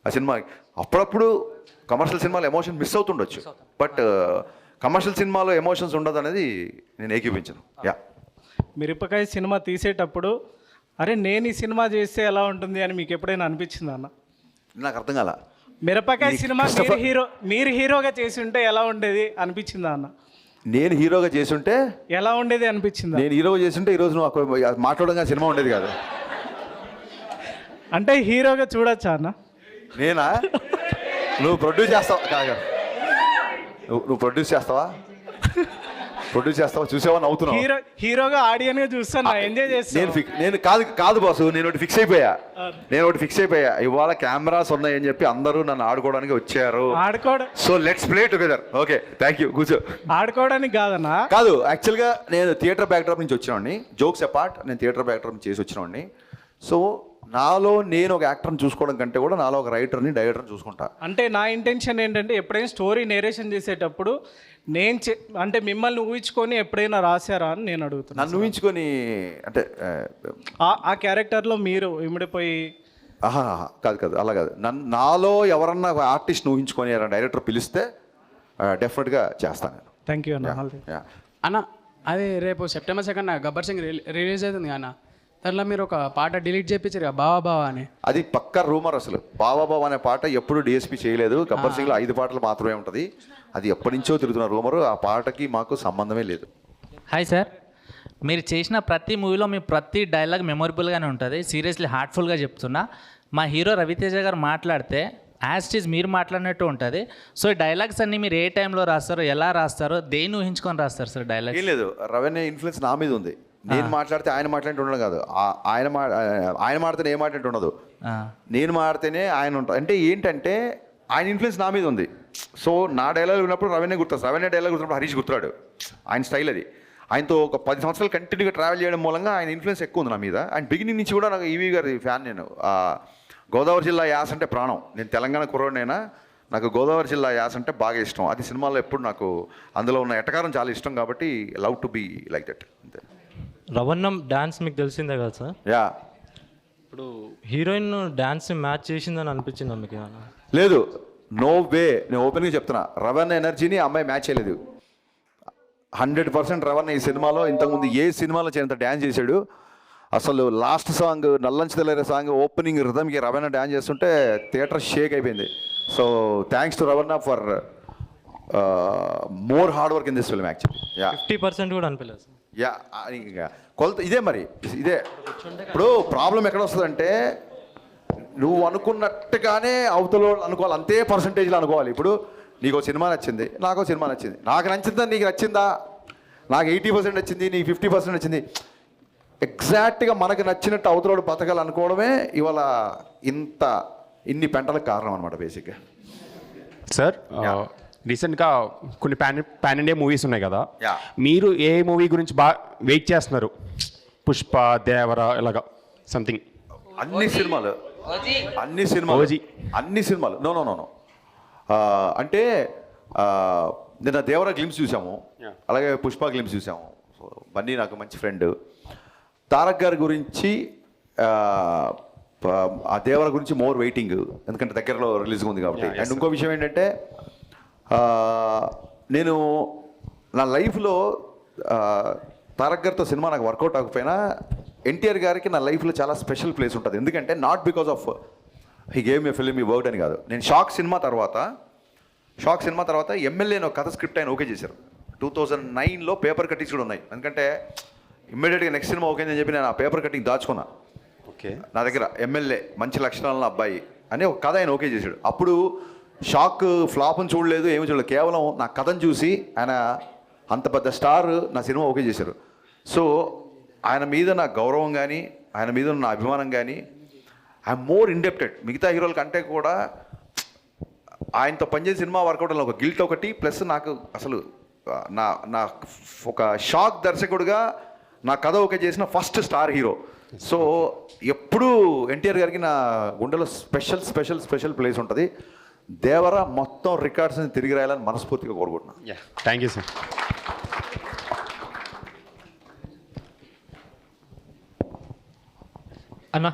ఆ సినిమాకి. అప్పుడప్పుడు కమర్షియల్ సినిమాలో ఎమోషన్ మిస్ అవుతుండొచ్చు, బట్ కమర్షియల్ సినిమాలో ఎమోషన్స్ ఉండదు అనేది నేను ఏకీపించను. యా, మిరపకాయ సినిమా తీసేటప్పుడు అరే నేను ఈ సినిమా చేస్తే ఎలా ఉంటుంది అని మీకు ఎప్పుడైనా అనిపించిందా అన్న? నాకు అర్థం కాల. మిరపకాయ సినిమా మీరు హీరోగా చేసి ఉంటే ఎలా ఉండేది అనిపించిందా అన్న? నేను హీరోగా చేస్తుంటే ఎలా ఉండేది అనిపించిందా? నేను హీరోగా చేస్తుంటే ఈరోజు నువ్వు మాట్లాడగా సినిమా ఉండేది కాదు. అంటే హీరోగా చూడొచ్చా అన్న? నేనా? నువ్వు ప్రొడ్యూస్ చేస్తావా? కాదు, నువ్వు ప్రొడ్యూస్ చేస్తావా? చూసావా? నవ్వుతున్నావు. హీరోగా ఆడియన్గా చూస్తాను, ఎంజాయ్ చేస్తాను. నేను కాదు బాసు, నేను ఒకటి ఫిక్స్ అయిపోయా. ఇవాళ కెమెరాస్ ఉన్నాయని చెప్పి అందరూ నన్ను ఆడుకోవడానికి వచ్చారు. So let's play together. Okay, thank you. కూర్చో. ఆడుకోవడానికి కాదన్నా? కాదు, యాక్చువల్గా నేను థియేటర్ బ్యాక్డ్రాప్ నుంచి వచ్చినవాడిని. జోక్స్ అపార్ట్, నేను థియేటర్ బ్యాక్డ్రాప్ నుంచి చేసి వచ్చినవాడిని. సో నాలో నేను ఒక యాక్టర్ని చూసుకోవడం కంటే కూడా నాలో ఒక రైటర్ని, డైరెక్టర్ని చూసుకుంటా. అంటే నా ఇంటెన్షన్ ఏంటంటే, ఎప్పుడైనా స్టోరీ నేరేషన్ చేసేటప్పుడు అంటే మిమ్మల్ని ఊహించుకొని ఎప్పుడైనా రాశారా అని నేను అడుగుతున్నాను. నన్ను ఊహించుకొని అంటే ఆ క్యారెక్టర్లో మీరు ఇమిడిపోయి? కాదు, అలా కాదు. నాలో ఎవరన్నా ఆర్టిస్ట్ ఊహించుకొని డైరెక్టర్ పిలిస్తే డెఫినెట్గా చేస్తాను నేను. థ్యాంక్ యూ అన్న. అన్న, అదే రేపు September 2nd Gabbar Singh release అవుతుంది అన్న. దాంట్లో మీరు ఒక పాట డిలీట్ చేయించారు కదా, బావా అని. అది పక్క రూమర్. అసలు బావా అనే పాట ఎప్పుడు డిఎస్పీ చేయలేదు. గబ్బర్ సింగ్లో 5 పాటలు మాత్రమే ఉంటుంది. అది ఎప్పటి నుంచో తిరుగుతున్న రూమరు. ఆ పాటకి మాకు సంబంధమే లేదు. హాయ్ సార్, మీరు చేసిన ప్రతి మూవీలో మీ ప్రతి డైలాగ్ మెమొరబుల్గానే ఉంటుంది. సీరియస్లీ హార్ట్ఫుల్గా చెప్తున్నా. మా హీరో రవితేజ గారు మాట్లాడితే యాజ్ ఇట్ ఈజ్ మీరు మాట్లాడినట్టు ఉంటుంది. సో ఈ డైలాగ్స్ అన్నీ మీరు ఏ టైంలో రాస్తారో, ఎలా రాస్తారో, దేన్ని ఊహించుకొని రాస్తారు సార్ డైలాగ్? ఏం లేదు, రవీణ ఇన్ఫ్లుయెన్స్ నా మీద ఉంది. నేను మాట్లాడితే ఆయన మాట్లాడితే ఉండడం కాదు, ఆయన మాడితే నేను మాట్లాడితే ఉండదు, నేను మాడితేనే ఆయన ఉంటాడు. అంటే ఏంటంటే ఆయన ఇన్ఫ్లుయెన్స్ నా మీద ఉంది. సో నా డైలాగ్ ఉన్నప్పుడు రవీణ గుర్తొస్తాడు, రవీణ డైలాగ్ గుర్తున్నప్పుడు హరీష్ గుర్తురాడు. ఆయన స్టైల్ అది. ఆయనతో ఒక 10 సంవత్సరాలు కంటిన్యూగా ట్రావెల్ చేయడం మూలంగా ఆయన ఇన్ఫ్లుయెన్స్ ఎక్కువ ఉంది నా మీద. అండ్ బిగినింగ్ నుంచి కూడా నాకు ఈవీ గారి ఫ్యాన్ నేను. గోదావరి జిల్లా యాస అంటే ప్రాణం. నేను తెలంగాణ కుర్రోడినైనా నాకు గోదావరి జిల్లా యాస అంటే బాగా ఇష్టం. అది సినిమాలో ఎప్పుడు నాకు అందులో ఉన్న ఎటకారం చాలా ఇష్టం కాబట్టి love to be like that. అంతే. రవణం డ్యాన్స్ మీకు తెలిసిందే కదా సార్? యా. ఇప్పుడు హీరోయిన్ డ్యాన్స్ మ్యాచ్ చేసిందని అనిపించిందా మీకు ఏమన్నా? లేదు, నో వే. నేను ఓపెన్గా చెప్తున్నా, రవణ ఎనర్జీని అమ్మాయి మ్యాచ్ చేయలేదు. 100% రవణ ఈ సినిమాలో ఇంతకుముందు ఏ సినిమాలో చేయంత డ్యాన్స్ చేశాడు. అసలు లాస్ట్ సాంగ్ నల్లంచి తెల్లరే సాంగ్ ఓపెనింగ్ రిథమ్కి రవణ డ్యాన్స్ చేస్తుంటే థియేటర్ షేక్ అయిపోయింది. So thanks to Ravana for more hard work in this film actually. 50% కూడా అనిపించలేదు. యా, కొలత ఇదే. మరి ఇదే ఇప్పుడు ప్రాబ్లం ఎక్కడ వస్తుందంటే, నువ్వు అనుకున్నట్టుగానే అవతల వాళ్ళు అనుకోవాలి, అంతే పర్సంటేజ్లో అనుకోవాలి. ఇప్పుడు నీకు సినిమా నచ్చింది, నాకు సినిమా నచ్చింది, నాకు నచ్చిందా నీకు నచ్చిందా, నాకు 80% నచ్చింది, నీకు 50% నచ్చింది, ఎగ్జాక్ట్గా మనకు నచ్చినట్టు అవతల బతకాలి అనుకోవడమే ఇవాళ ఇన్ని పెంటలకు కారణం అనమాట బేసిక్గా. సార్ రీసెంట్గా కొన్ని పాన్ ఇండియా మూవీస్ ఉన్నాయి కదా, Yeah. మీరు ఏ మూవీ గురించి బాగా వెయిట్ చేస్తున్నారు? పుష్ప, దేవర, ఇలాగా సంథింగ్. అన్ని సినిమాలు నో నో నో నో అంటే నిన్న దేవర గ్లిమ్స్ చూసాము, అలాగే పుష్ప గ్లిమ్స్ చూసాము. సో బన్నీ నాకు మంచి ఫ్రెండ్. తారక్ గారి గురించి ఆ దేవర గురించి మోర్ వెయిటింగ్, ఎందుకంటే దగ్గరలో రిలీజ్ ఉంది కాబట్టి. అండ్ ఇంకో విషయం ఏంటంటే నేను నా లైఫ్లో తారక్ గారితో సినిమా నాకు వర్కౌట్ అవ్వకపోయినా ఎన్టీఆర్ గారికి నా లైఫ్లో చాలా స్పెషల్ ప్లేస్ ఉంటుంది. ఎందుకంటే not because of he gave me film ఈ వర్డ్ అని కాదు. నేను షాక్ సినిమా తర్వాత ఎమ్మెల్యే ఒక కథ స్క్రిప్ట్ ఆయన ఓకే చేశారు. 2009లో పేపర్ కట్టింగ్స్ కూడా ఉన్నాయి. ఎందుకంటే ఇమ్మీడియట్గా నెక్స్ట్ సినిమా ఓకే అని చెప్పి నేను ఆ పేపర్ కట్టింగ్ దాచుకున్నా. ఓకే, నా దగ్గర ఎమ్మెల్యే మంచి లక్షణాలను అబ్బాయి అని ఒక కథ ఆయన ఓకే చేశాడు. అప్పుడు షాక్ ఫ్లాప్ని చూడలేదు, ఏమి చూడలేదు, కేవలం నా కథను చూసి ఆయన అంత పెద్ద స్టార్ నా సినిమా ఓకే చేశారు. సో ఆయన మీద నా గౌరవం కానీ, ఆయన మీద నా అభిమానం కానీ, ఐఎమ్ మోర్ ఇండెప్టెడ్. మిగతా హీరోల కంటే కూడా ఆయనతో పనిచేసే సినిమా వర్కౌట్ ఒక గిల్ట్ ఒకటి, ప్లస్ నాకు అసలు నా ఒక షాక్ దర్శకుడిగా నా కథ ఓకే చేసిన ఫస్ట్ స్టార్ హీరో. సో ఎప్పుడూ ఎన్టీఆర్ గారికి నా గుండెలో స్పెషల్ స్పెషల్ స్పెషల్ ప్లేస్ ఉంటుంది. దేవర మొత్తం రికార్డ్స్ని తిరిగి రాయాలని మనస్ఫూర్తిగా కోరుకుంటున్నాను. Thank you sir. అన్న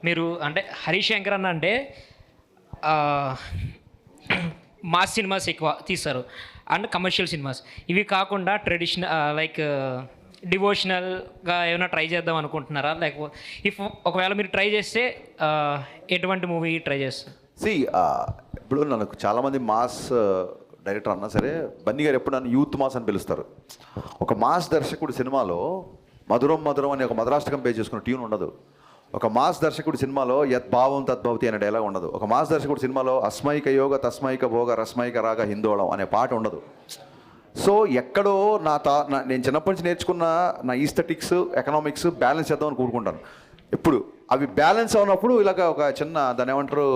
మీరు అంటే హరీష్ శంకర్ అన్న అంటే మాస్ సినిమాస్ ఎక్కువ తీస్తారు అండ్ కమర్షియల్ సినిమాస్. ఇవి కాకుండా ట్రెడిషనల్ లైక్ డివోషనల్గా ఏమైనా ట్రై చేద్దాం అనుకుంటున్నారా? లేకపోతే ఒకవేళ మీరు ట్రై చేస్తే ఎటువంటి మూవీ ట్రై చేస్తారు? ఇప్పుడు నాకు చాలామంది మాస్ డైరెక్టర్ అన్నా సరే, బన్నీ గారు ఎప్పుడు నన్ను యూత్ మాస్ అని పిలుస్తారు. ఒక మాస్ దర్శకుడు సినిమాలో మధురం మధురం అని ఒక మధురాష్టకం పే చేసుకున్న ట్యూన్ ఉండదు. ఒక మాస్ దర్శకుడి సినిమాలో యద్భావం తద్భవతి అనే డైలాగ్ ఉండదు. ఒక మాస్ దర్శకుడి సినిమాలో అస్మైక యోగ తస్మైక భోగ రస్మైక రాగ హిందోళం అనే పాట ఉండదు. సో ఎక్కడో నేను చిన్నప్పటి నుంచి నేర్చుకున్న నా ఈస్థెటిక్స్, ఎకనామిక్స్ బ్యాలెన్స్ చేద్దామని కోరుకుంటాను. ఇప్పుడు అవి బ్యాలెన్స్ అవునప్పుడు ఇలాగ ఒక చిన్న దాని ఏమంటారు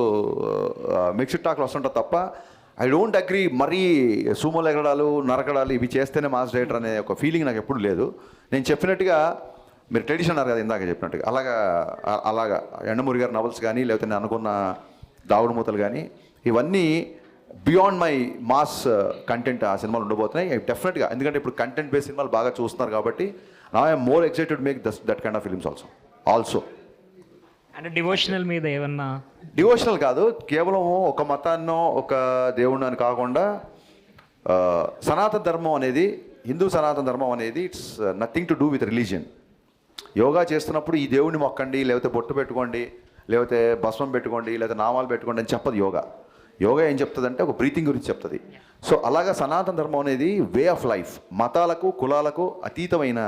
మిక్స్డ్ టాక్లు వస్తుంటుంది తప్ప ఐ డోంట్ అగ్రీ మరీ సూమోలు ఎగడాలు నరకడాలు ఇవి చేస్తేనే మాస్ డైరెక్టర్ అనే ఒక ఫీలింగ్ నాకు ఎప్పుడు లేదు. నేను చెప్పినట్టుగా మీరు ట్రెడిషన్ అన్నారు కదా ఇందాక చెప్పినట్టుగా, అలాగా ఎండమూరి గారి నవల్స్ కానీ, లేకపోతే నేను అనుకున్న దావుడు మూతలు కానీ, ఇవన్నీ బియాండ్ మై మాస్ కంటెంట్ ఆ సినిమాలు ఉండబోతున్నాయి డెఫినెట్గా. ఎందుకంటే ఇప్పుడు కంటెంట్ బేస్డ్ సినిమాలు బాగా చూస్తున్నారు కాబట్టి నా I'm more excited make that kind of films also. అంటే డివోషనల్ మీద ఏమన్నా? డివోషనల్ కాదు, కేవలం ఒక మతాన్నో ఒక దేవుడిని అని కాకుండా సనాతన ధర్మం అనేది, హిందూ సనాతన ధర్మం అనేది it's nothing to do with religion. Yoga చేస్తున్నప్పుడు ఈ దేవుడిని మొక్కండి, లేకపోతే బొట్టు పెట్టుకోండి, లేకపోతే భస్మం పెట్టుకోండి, లేకపోతే నామాలు పెట్టుకోండి అని చెప్పదు యోగా. యోగా ఏం చెప్తుందంటే ఒక బ్రీతింగ్ గురించి చెప్తుంది. సో అలాగా సనాతన ధర్మం అనేది వే ఆఫ్ లైఫ్, మతాలకు కులాలకు అతీతమైన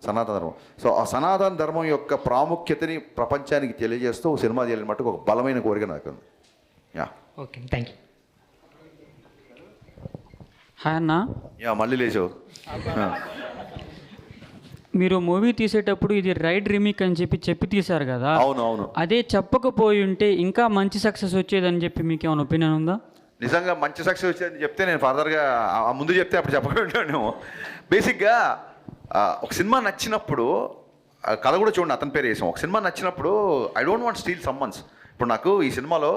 సనాతన ధర్మం. సో ఆ సనాతన ధర్మం యొక్క ప్రాముఖ్యతని ప్రపంచానికి తెలియజేస్తూ సినిమా చేయాలని మటుకు ఒక బలమైన కోరిక నాకు ఉంది. Okay, thank you. హాయ్ అన్న. మళ్ళీ లేచావు. మీరు మూవీ తీసేటప్పుడు ఇది రైడ్ రీమేక్ అని చెప్పి తీశారు కదా. అవును. అదే చెప్పకపోయి ఉంటే ఇంకా మంచి సక్సెస్ వచ్చేదని చెప్పి మీకు ఏమైనా ఒపీనియన్ ఉందా? నిజంగా మంచి సక్సెస్ వచ్చేదని చెప్తే నేను ఫర్దర్గా ముందు చెప్తే అప్పుడు చెప్పకుండా. బేసిక్గా ఒక సినిమా నచ్చినప్పుడు కథ కూడా చూడండి, అతని పేరు వేసాం. ఒక సినిమా నచ్చినప్పుడు I don't want steal summons. ఇప్పుడు నాకు ఈ సినిమాలో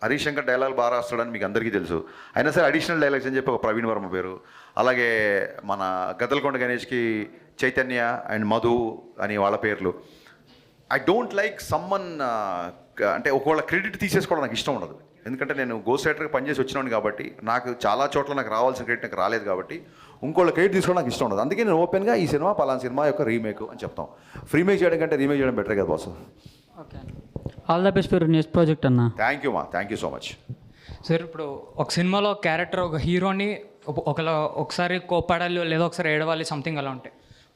హరీష్ శంకర్ డైలాగ్ బాగా రాస్తాడని మీకు అందరికీ తెలుసు. అయినా సరే అడిషనల్ డైలాగ్స్ అని చెప్పి ఒక ప్రవీణ్ వర్మ పేరు, అలాగే మన గద్దలకొండ గణేష్కి చైతన్య అండ్ మధు అని వాళ్ళ పేర్లు. ఐ డోంట్ లైక్ సమ్మన్ అంటే ఒకవేళ క్రెడిట్ తీసేసుకోవడం నాకు ఇష్టం ఉండదు. ఎందుకంటే నేను గోస్ట్ రైటర్గా పనిచేసి వచ్చినాను కాబట్టి నాకు చాలా చోట్ల నాకు రావాల్సిన క్రెడిట్ నాకు రాలేదు కాబట్టి ఇంకోళ్ళ క్రెడిట్ తీసుకోవడం నాకు ఇష్టం ఉండదు. అందుకే నేను ఓపెన్గా ఈ సినిమా పలానా సినిమా యొక్క రీమేక్ అని చెప్తాం. రీమేక్ చేయడం కంటే రీమేక్ చేయడం బెటర్ కదా boss. Okay, all the best for next project అన్న. Thank you thank you so much. Sir ఇప్పుడు ఒక సినిమాలో క్యారెక్టర్ ఒక హీరోని ఒకసారి కోపడాలి లేదా ఒకసారి ఏడవాలి సంథింగ్ అలా ఉంటాయి.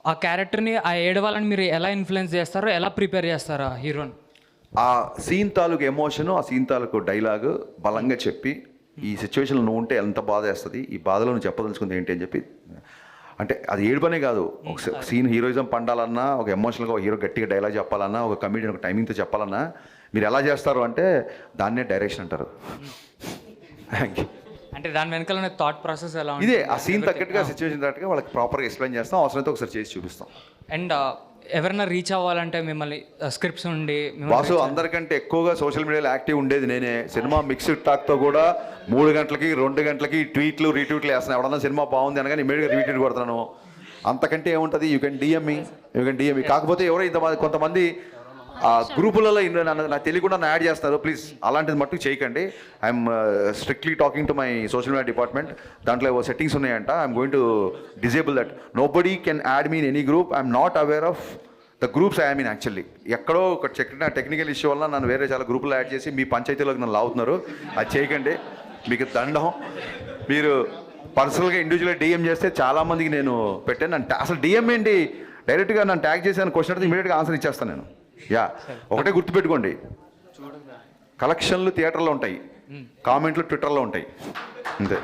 ఆ క్యారెక్టర్ని ఆ ఏడవాలని మీరు ఎలా ఇన్ఫ్లుయెన్స్ చేస్తారో, ఎలా ప్రిపేర్ చేస్తారో ఆ హీరోని? ఆ సీన్ తాలూకు ఎమోషను, ఆ సీన్ తాలూకు డైలాగు బలంగా చెప్పి ఈ సిచ్యువేషన్లో నువ్వు ఉంటే ఎంత బాధ వేస్తుంది, ఈ బాధలో నువ్వు చెప్పదలుచుకుంది ఏంటి అని చెప్పి, అంటే అది ఏడుపనే కాదు, ఒక సీన్ హీరోయిజం పండాలన్నా, ఒక ఎమోషనల్గా ఒక హీరో గట్టిగా డైలాగ్ చెప్పాలన్నా, ఒక కమెడియన్ ఒక టైమింగ్తో చెప్పాలన్నా మీరు ఎలా చేస్తారు అంటే దాన్నే డైరెక్షన్ అంటారు. అంటే దాని వెనకాల థాట్ ప్రాసెస్ ఎలా ఇదే ఆ సీన్ తగ్గట్టుగా సిచ్యువేషన్ తగ్గట్టుగా వాళ్ళకి ప్రాపర్గా ఎక్స్ప్లెయిన్ చేస్తాం, అవసరమైతే ఒకసారి చేసి చూపిస్తాం. అండ్ ఎవరైనా రీచ్ అవ్వాలంటే మిమ్మల్ని స్క్రిప్ట్స్ ఉండి బాసు అందరికంటే ఎక్కువగా సోషల్ మీడియాలో యాక్టివ్ ఉండేది నేనే. సినిమా మిక్స్డ్ టాక్తో కూడా 3 గంటలకి 2 గంటలకి ట్వీట్లు రీట్వీట్లు వేస్తున్నాను. ఎవడన్నా సినిమా బాగుంది అనగానే ఇమీడియట్గా రీట్వీట్ కొడుతున్నాను. అంతకంటే ఏముంటుంది, యూ కెన్ డిఎం మీ. కాకపోతే ఎవరో ఇంతమంది కొంతమంది ఆ గ్రూపులలో నాకు తెలియకుండా యాడ్ చేస్తారు. ప్లీజ్ అలాంటిది మట్టుకు చేయకండి. I'm strictly talking to my social media department. దాంట్లో ఏవో సెట్టింగ్స్ ఉన్నాయంట. I'm going to disable that. Nobody can add me in any group. I'm not aware of the groups I mean. Actually ఎక్కడో ఒక technical issue వల్ల నన్ను వేరే చాలా గ్రూపులో యాడ్ చేసి మీ పంచాయతీలోకి నన్ను లాగుతున్నారు. అది చేయకండి, మీకు దండం. మీరు పర్సనల్గా ఇండివిజువల్గా డిఎం చేస్తే చాలామందికి నేను పెట్టాను. నన్ను అసలు డిఎం ఏంటి, డైరెక్ట్గా నన్ను ట్యాగ్ చేశాను క్వశ్చన్ అడిగితే ఇమీడియట్గా ఆన్సర్ ఇచ్చేస్తాను నేను. ఒకటే గుర్తుపెట్టుకోండి, కలెక్షన్లు థియేటర్లో ఉంటాయి, కామెంట్లు ట్విట్టర్లో ఉంటాయి, అంతే.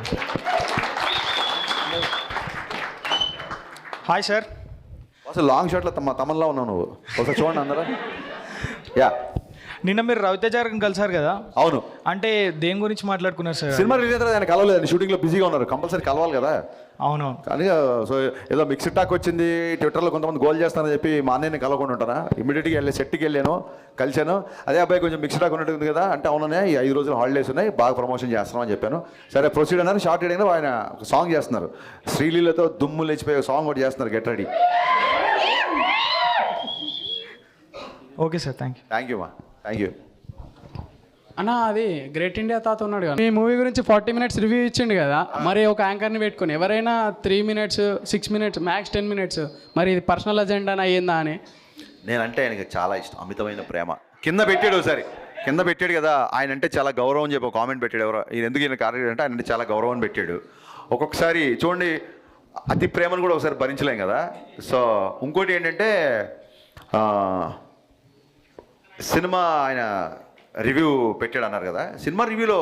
Hi sir. అసలు లాంగ్ షాట్లో తమన్లా ఉన్నావు నువ్వు, ఒకసారి చూడండి అందరూ. నిన్న మీరు రవితేజ గారిని కలిసారు కదా? అవును. అంటే దేని గురించి మాట్లాడుకున్నారు సార్? సినిమా రిలీజ్ అయితే ఆయన కలవలేదు, షూటింగ్లో బిజీగా ఉన్నారు. కంపల్సరీ కలవాలి కదా. అవును. కానీ సో ఏదో మిక్స్డ్ టాక్ వచ్చింది, ట్విట్టర్లో కొంతమంది గోల్ చేస్తానని చెప్పి మా అన్నయ్యని కలవకుండా ఉంటారా? ఇమీడియట్గా వెళ్ళి సెట్కి వెళ్ళాను, కలిశాను. అదే అబ్బాయి కొంచెం మిక్స్డ్ టాక్ ఉన్నట్టుంది కదా అంటే, అవుననే ఈ 5 రోజులు హాలిడేస్ ఉన్నాయి, బాగా ప్రమోషన్ చేస్తున్నాం అని చెప్పాను. సరే ప్రొసీడ్ అన్నారు. షార్ట్ అయినా ఆయన ఒక సాంగ్ చేస్తున్నారు, శ్రీలీలతో దుమ్ము లేచిపోయే సాంగ్ ఒకటి చేస్తున్నారు, get ready. Okay sir, thank you మా, థ్యాంక్ యూ. అన్న అది గ్రేట్ ఇండియా తాత ఉన్నాడు కదా, ఈ మూవీ గురించి 40 minutes రివ్యూ ఇచ్చిండు కదా, మరి ఒక యాంకర్ని పెట్టుకుని ఎవరైనా 3 minutes 6 minutes మ్యాక్స్ 10 minutes, మరి ఇది పర్సనల్ అజెండా అయ్యిందా అని. నేనంటే ఆయనకి చాలా ఇష్టం, అమితమైన ప్రేమ. కింద పెట్టాడు ఒకసారి, కింద పెట్టాడు కదా, ఆయన అంటే చాలా గౌరవం అని చెప్పి ఒక కామెంట్ పెట్టాడు. ఎవరో ఈయన ఎందుకు ఈయన కార్యక్రమం అంటే ఆయన అంటే చాలా గౌరవం అని పెట్టాడు. ఒక్కొక్కసారి చూడండి, అతి ప్రేమను కూడా ఒకసారి భరించలేం కదా. సో ఇంకోటి ఏంటంటే సినిమా ఆయన రివ్యూ పెట్టాడు అన్నారు కదా, సినిమా రివ్యూలో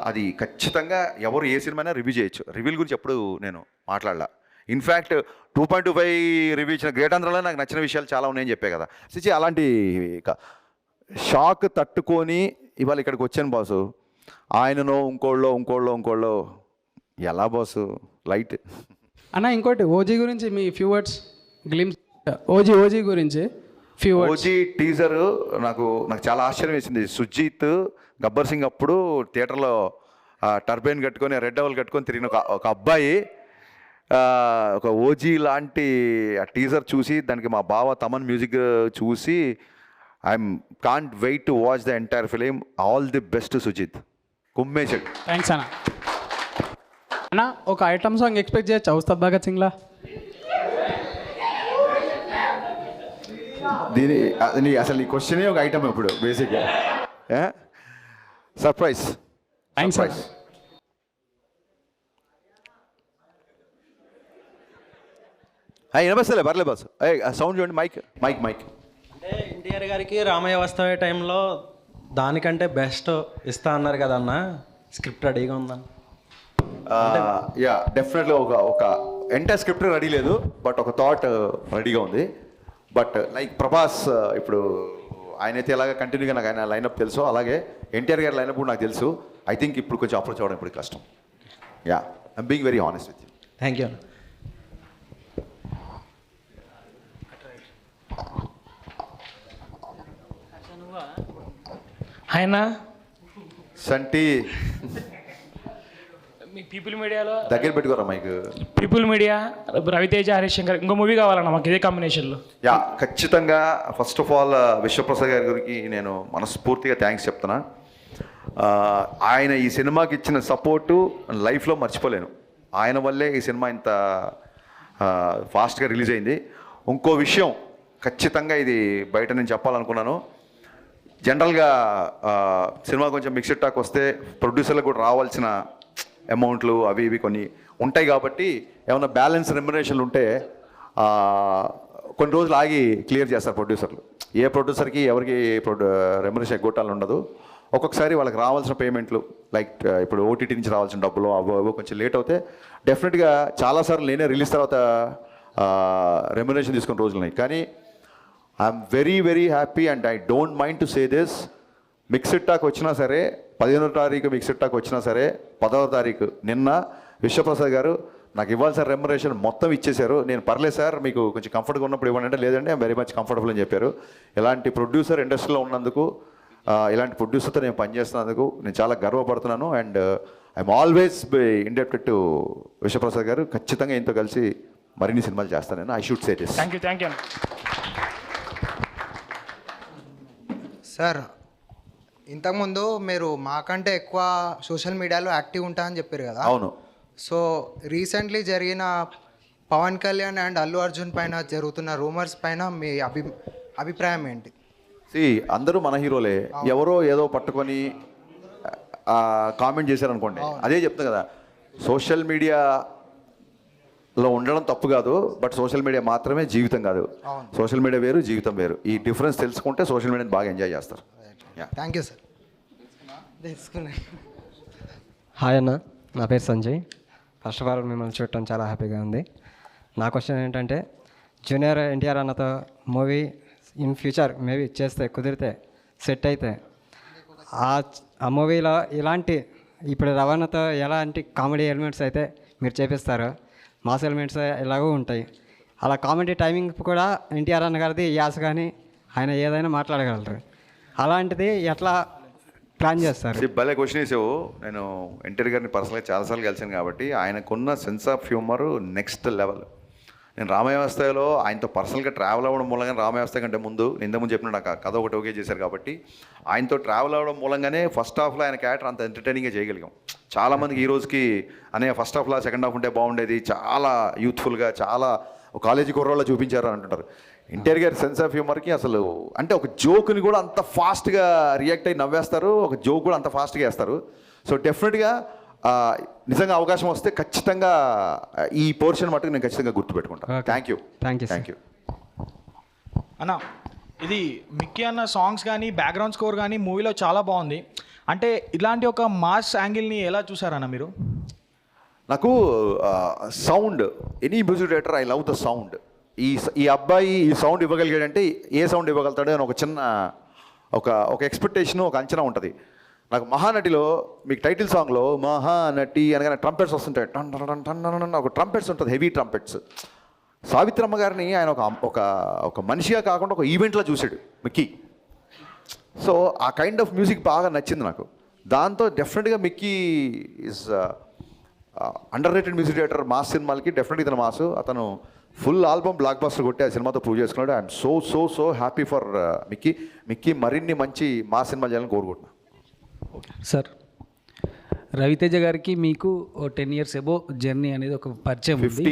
అది ఖచ్చితంగా ఎవరు ఏ సినిమా అయినా రివ్యూ చేయొచ్చు. రివ్యూల గురించి ఎప్పుడు నేను మాట్లాడలా. ఇన్ఫ్యాక్ట్ 2.25 రివ్యూ ఇచ్చిన గ్రేట్ ఆంధ్రలో నాకు నచ్చిన విషయాలు చాలా ఉన్నాయని చెప్పే కదా. సిచి అలాంటి షాక్ తట్టుకొని ఇవాళ ఇక్కడికి వచ్చాను బాసు. ఆయనను ఇంకోళ్ళో ఎలా బాసు, లైట్. అన్న ఇంకోటి ఓజీ గురించి మీ ఫ్యూ వర్డ్స్ గ్లిమ్స్. ఓజీ గురించి ఓజీ టీజర్ నాకు చాలా ఆశ్చర్యం వేసింది. సుజీత్ గబ్బర్ సింగ్ అప్పుడు థియేటర్లో టర్బైన్ కట్టుకొని రెడ్ డవల్ కట్టుకొని తిరిగిన ఒక అబ్బాయి ఒక ఓజీ లాంటి ఆ టీజర్ చూసి దానికి మా బావ తమన్ మ్యూజిక్ చూసి I'm can't wait to watch the entire film. All the best Sujith, కుమ్మేశాడు. థ్యాంక్స్ అన్న. అన్న ఒక ఐటమ్ సాంగ్ ఎక్స్పెక్ట్ చేయొచ్చు ఉస్తాద్ భగత్ సింగ్లా? అసలు ఈ క్వశ్చనే ఒక ఐటమ్ ఇప్పుడు బేసిక్గా. సర్ప్రైజ్. థ్యాంక్స్. వినపస్తలే, పర్లే బాస్. సౌండ్ చూడండి, మైక్. అంటే ఎన్టీఆర్ గారికి రామయ్య వస్తావే టైంలో దానికంటే బెస్ట్ ఇస్తా అన్నారు కదా అన్న, స్క్రిప్ట్ రెడీగా ఉందా? డెఫినెట్గా ఒక ఎంటైర్ స్క్రిప్ట్ రెడీ లేదు, బట్ ఒక థాట్ రెడీగా ఉంది. బట్ లైక్ ప్రభాస్ ఇప్పుడు ఆయనైతే ఎలాగ కంటిన్యూగా నాకు ఆయన లైనప్ తెలుసు, అలాగే ఎన్టీఆర్ గారి లైనప్ కూడా నాకు తెలుసు. ఐ థింక్ ఇప్పుడు కొంచెం అప్రోచ్ అవ్వడం ఇప్పుడు కష్టం. I'm being very honest with you. Thank you. ఆయన సంటి మీ పీపుల్ మీడియాలో దగ్గర పెట్టుకోరా mic. People media Ravi Teja Harish Shankar ఇంకో మూవీ కావాలన్నా మాకు ఇదే కాంబినేషన్లో. ఖచ్చితంగా ఫస్ట్ ఆఫ్ ఆల్ విశ్వప్రసాద్ గారి గురికి నేను మనస్ఫూర్తిగా థ్యాంక్స్ చెప్తున్నా. ఆయన ఈ సినిమాకి ఇచ్చిన సపోర్టు లైఫ్లో మర్చిపోలేను. ఆయన వల్లే ఈ సినిమా ఇంత ఫాస్ట్గా రిలీజ్ అయింది. ఇంకో విషయం ఖచ్చితంగా ఇది బయట నేను చెప్పాలనుకున్నాను. జనరల్గా సినిమా కొంచెం మిక్స్డ్ టాక్ వస్తే ప్రొడ్యూసర్లకు కూడా రావాల్సిన అమౌంట్లు అవి ఇవి కొన్ని ఉంటాయి కాబట్టి ఏమైనా బ్యాలెన్స్ రెమ్యునరేషన్లు ఉంటే కొన్ని రోజులు ఆగి క్లియర్ చేస్తారు ప్రొడ్యూసర్లు. ఏ ప్రొడ్యూసర్కి ఎవరికి రెమ్యునరేషన్ ఎగ్గొట్టాలని ఉండదు. ఒక్కొక్కసారి వాళ్ళకి రావాల్సిన పేమెంట్లు లైక్ ఇప్పుడు ఓటీటీ నుంచి రావాల్సిన డబ్బులు అవో కొంచెం లేట్ అవుతే డెఫినెట్గా చాలాసార్లు నేనే రిలీజ్ తర్వాత రెమ్యునరేషన్ తీసుకున్న రోజులు ఉన్నాయి. కానీ I'm very very happy and I don't mind to say this. Mixed talk వచ్చినా సరే 15వ తారీఖు మిక్స్డ్ టాక్ వచ్చినా సరే 10వ తారీఖు నిన్న విశ్వప్రసాద్ గారు నాకు ఇవ్వాల్సిన రెమ్యునరేషన్ మొత్తం ఇచ్చేశారు. నేను పర్లేదు సార్ మీకు కొంచెం కంఫర్ట్గా ఉన్నప్పుడు ఇవ్వండి అంటే లేదండి ఐఎమ్ వెరీ మచ్ కంఫర్టబుల్ అని చెప్పారు. ఇలాంటి ప్రొడ్యూసర్ ఇండస్ట్రీలో ఉన్నందుకు ఇలాంటి ప్రొడ్యూసర్తో నేను పనిచేస్తున్నందుకు నేను చాలా గర్వపడుతున్నాను. And I'm always indebted to Vishwaprasad garu. ఖచ్చితంగా ఇంతో కలిసి మరిన్ని సినిమాలు చేస్తాను నేను. I should say this. Thank you. Sir ఇంతకుముందు మీరు మాకంటే ఎక్కువ సోషల్ మీడియాలో యాక్టివ్ ఉంటా అని చెప్పారు కదా. అవును. సో రీసెంట్లీ జరిగిన పవన్ కళ్యాణ్ అండ్ అల్లు అర్జున్ పైన జరుగుతున్న రూమర్స్ పైన మీ అభిప్రాయం ఏంటి? అందరూ మన హీరోలే, ఎవరో ఏదో పట్టుకొని కామెంట్ చేశారనుకోండి, అదే చెప్తాను కదా, సోషల్ మీడియాలో ఉండడం తప్పు కాదు, బట్ సోషల్ మీడియా మాత్రమే జీవితం కాదు. సోషల్ మీడియా వేరు, జీవితం వేరు. ఈ డిఫరెన్స్ తెలుసుకుంటే సోషల్ మీడియాని బాగా ఎంజాయ్ చేస్తారు. Thank you sir. హాయ్ అన్న, నా పేరు సంజయ్. ఫస్ట్ ఆఫ్ ఆల్ మిమ్మల్ని చూడటం చాలా హ్యాపీగా ఉంది. నా క్వశ్చన్ ఏంటంటే, జూనియర్ ఎన్టీఆర్ అన్నతో మూవీ ఇన్ ఫ్యూచర్ మేబీ చేస్తే కుదిరితే సెట్ అయితే ఆ మూవీలో ఇలాంటి ఇప్పుడు రవాణాతో ఎలాంటి కామెడీ ఎలిమెంట్స్ అయితే మీరు చేపిస్తారో మాస్ ఎలిమెంట్స్ ఎలాగో ఉంటాయి. అలా కామెడీ టైమింగ్ కూడా ఎన్టీఆర్ అన్న గారిది యాస కానీ ఆయన ఏదైనా మాట్లాడగలరు. అలాంటిది ఎట్లా ప్లాన్ చేస్తారు? భలే క్వశ్చన్ వేసావు. నేను ఎన్టీఆర్ గారిని పర్సనల్గా చాలాసార్లు కలిసాను కాబట్టి ఆయనకున్న sense of humour next level. నేను రామవ్యవస్థలో ఆయనతో పర్సనల్గా ట్రావెల్ అవ్వడం మూలంగా రామవ్యవస్థ కంటే ముందు ఇంతకుముందు చెప్పిన నాకు కథ ఒకటి ఓకే చేశారు కాబట్టి ఆయనతో ట్రావెల్ అవ్వడం మూలంగానే ఫస్ట్ హాఫ్లో ఆయన క్యారెక్టర్ అంత ఎంటర్టైనింగ్గా చేయగలిగాం. చాలామందికి ఈ రోజుకి అనే ఫస్ట్ హాఫ్లో సెకండ్ హాఫ్ ఉంటే బాగుండేది, చాలా యూత్ఫుల్గా చాలా కాలేజీ కుర్రోళ్ళ చూపించారు అని అంటుంటారు. ఎన్టీఆర్ గారి సెన్స్ ఆఫ్ హ్యూమర్కి అసలు అంటే ఒక జోక్ని కూడా అంత ఫాస్ట్గా రియాక్ట్ అయ్యి నవ్వేస్తారు, ఒక జోక్ కూడా అంత ఫాస్ట్గా వేస్తారు. సో డెఫినెట్గా నిజంగా అవకాశం వస్తే ఖచ్చితంగా ఈ పోర్షన్ మటుకు నేను ఖచ్చితంగా గుర్తుపెట్టుకుంటాను. Thank you. అన్న, ఇది మిక్కీ అన్న సాంగ్స్ కానీ బ్యాక్గ్రౌండ్ స్కోర్ కానీ మూవీలో చాలా బాగుంది. అంటే ఇలాంటి ఒక మాస్ యాంగిల్ని ఎలా చూసారన్న మీరు? నాకు sound, any music director I love the sound. ఈ అబ్బాయి ఈ సౌండ్ ఇవ్వగలిగాడంటే ఏ సౌండ్ ఇవ్వగలుగుతాడో అని ఒక చిన్న ఒక ఎక్స్పెక్టేషన్, ఒక అంచనా ఉంటుంది. నాకు మహానటిలో మీకు టైటిల్ సాంగ్లో మహానటి అనగానే ట్రంపెట్స్ వస్తుంటాయి, టన్ టన్ టన్ టన్ ఒక ట్రంపెట్స్ ఉంటుంది, హెవీ ట్రంపెట్స్. సావిత్రమ్మ గారిని ఆయన ఒక మనిషిగా కాకుండా ఒక ఈవెంట్లో చూశాడు మిక్కీ. సో ఆ కైండ్ ఆఫ్ మ్యూజిక్ బాగా నచ్చింది నాకు. దాంతో డెఫినెట్గా Mickey is under rated music director. Mass సినిమాలకి డెఫినెట్గా ఇతను మాసు. అతను ఫుల్ ఆల్బమ్ బ్లాక్ బస్టర్ కొట్టి ఆ సినిమాతో ప్రూవ్ చేసుకున్నాడు. I'm so happy for Mickey మరిన్ని మంచి మాస్ సినిమాలు చేయాలని కోరుకుంటున్నాను. సార్, రవితేజ గారికి మీకు 10 years ఎబో జర్నీ అనేది ఒక పరిచయం ఉంది.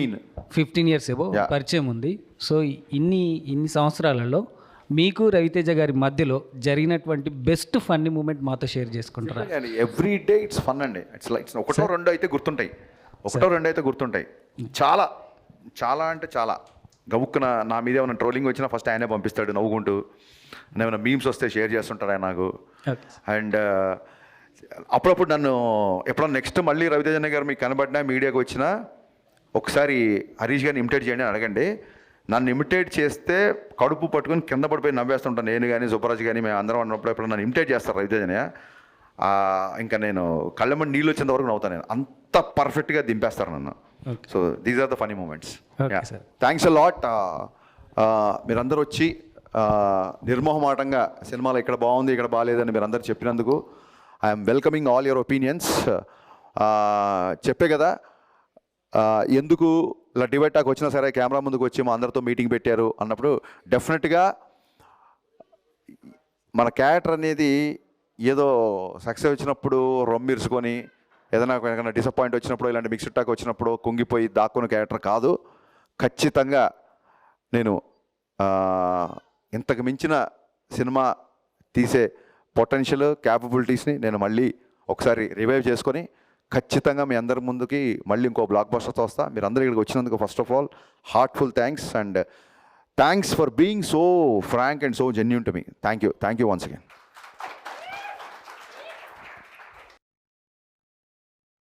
15 years ఎబో పరిచయం ఉంది. సో ఇన్ని సంవత్సరాలలో మీకు రవితేజ గారి మధ్యలో జరిగినటువంటి బెస్ట్ ఫన్నీ మూమెంట్ మాతో షేర్ చేసుకుంటారా? ఎవ్రీ డే ఇట్స్ ఫన్ అండి. ఇట్స్ ఒకటో రెండో అయితే గుర్తుంటాయి. చాలా అంటే చాలా గబుక్కున నా మీద ఏమైనా ట్రోలింగ్ వచ్చినా ఫస్ట్ ఆయనే పంపిస్తాడు నవ్వుకుంటూ. ఏమైనా మీమ్స్ వస్తే షేర్ చేస్తుంటాడు ఆయన నాకు. అండ్ అప్పుడప్పుడు నన్ను ఎప్పుడన్నా నెక్స్ట్ మళ్ళీ రవితేజ గారు మీకు కనబడినా మీడియాకి వచ్చినా ఒకసారి హరీష్ గారిని ఇమిటేట్ చేయండి అని అడగండి. నన్ను ఇమిటేట్ చేస్తే కడుపు పట్టుకొని కింద పడిపోయి నవ్వేస్తుంటాను. నేను కానీ సుబ్బరాజు కానీ మేము అందరం అన్నప్పుడు ఎప్పుడు నన్ను ఇమిటేట్ చేస్తారు రవితేజనే. ఇంకా నేను కళ్ళెమ్మడి నీళ్ళు వచ్చేంత వరకు నవ్వుతాను. నేను అంత పర్ఫెక్ట్గా దింపేస్తారు నన్ను. So these are the funny moments. Thanks a lot. మీరందరూ వచ్చి నిర్మోహమాటంగా సినిమాలో ఇక్కడ బాగుంది ఇక్కడ బాగాలేదని మీరు అందరు చెప్పినందుకు I'm welcoming all your opinions. చెప్పే కదా ఎందుకు ఇలా డిబేట్ టాక్ వచ్చినా సరే కెమెరా ముందుకు వచ్చి మా అందరితో మీటింగ్ పెట్టారు అన్నప్పుడు డెఫినెట్గా మన క్యారెక్టర్ అనేది ఏదో సక్సెస్ వచ్చినప్పుడు రొమ్మిరుచుకొని ఏదైనా డిసప్పాయింట్ వచ్చినప్పుడు ఇలాంటి మిక్స్డ్ టాక్ వచ్చినప్పుడు కుంగిపోయి దాక్కున్న క్యారెక్టర్ కాదు. ఖచ్చితంగా నేను ఇంతకు మించిన సినిమా తీసే పొటెన్షియల్ క్యాపబిలిటీస్ని నేను మళ్ళీ ఒకసారి రివైవ్ చేసుకొని ఖచ్చితంగా మీ అందరి ముందుకి మళ్ళీ ఇంకో బ్లాక్ బస్టర్తో వస్తా. మీరు అందరూ ఇక్కడికి వచ్చినందుకు first of all heartful thanks. And thanks for being so frank and so genuine to me. Thank you once again.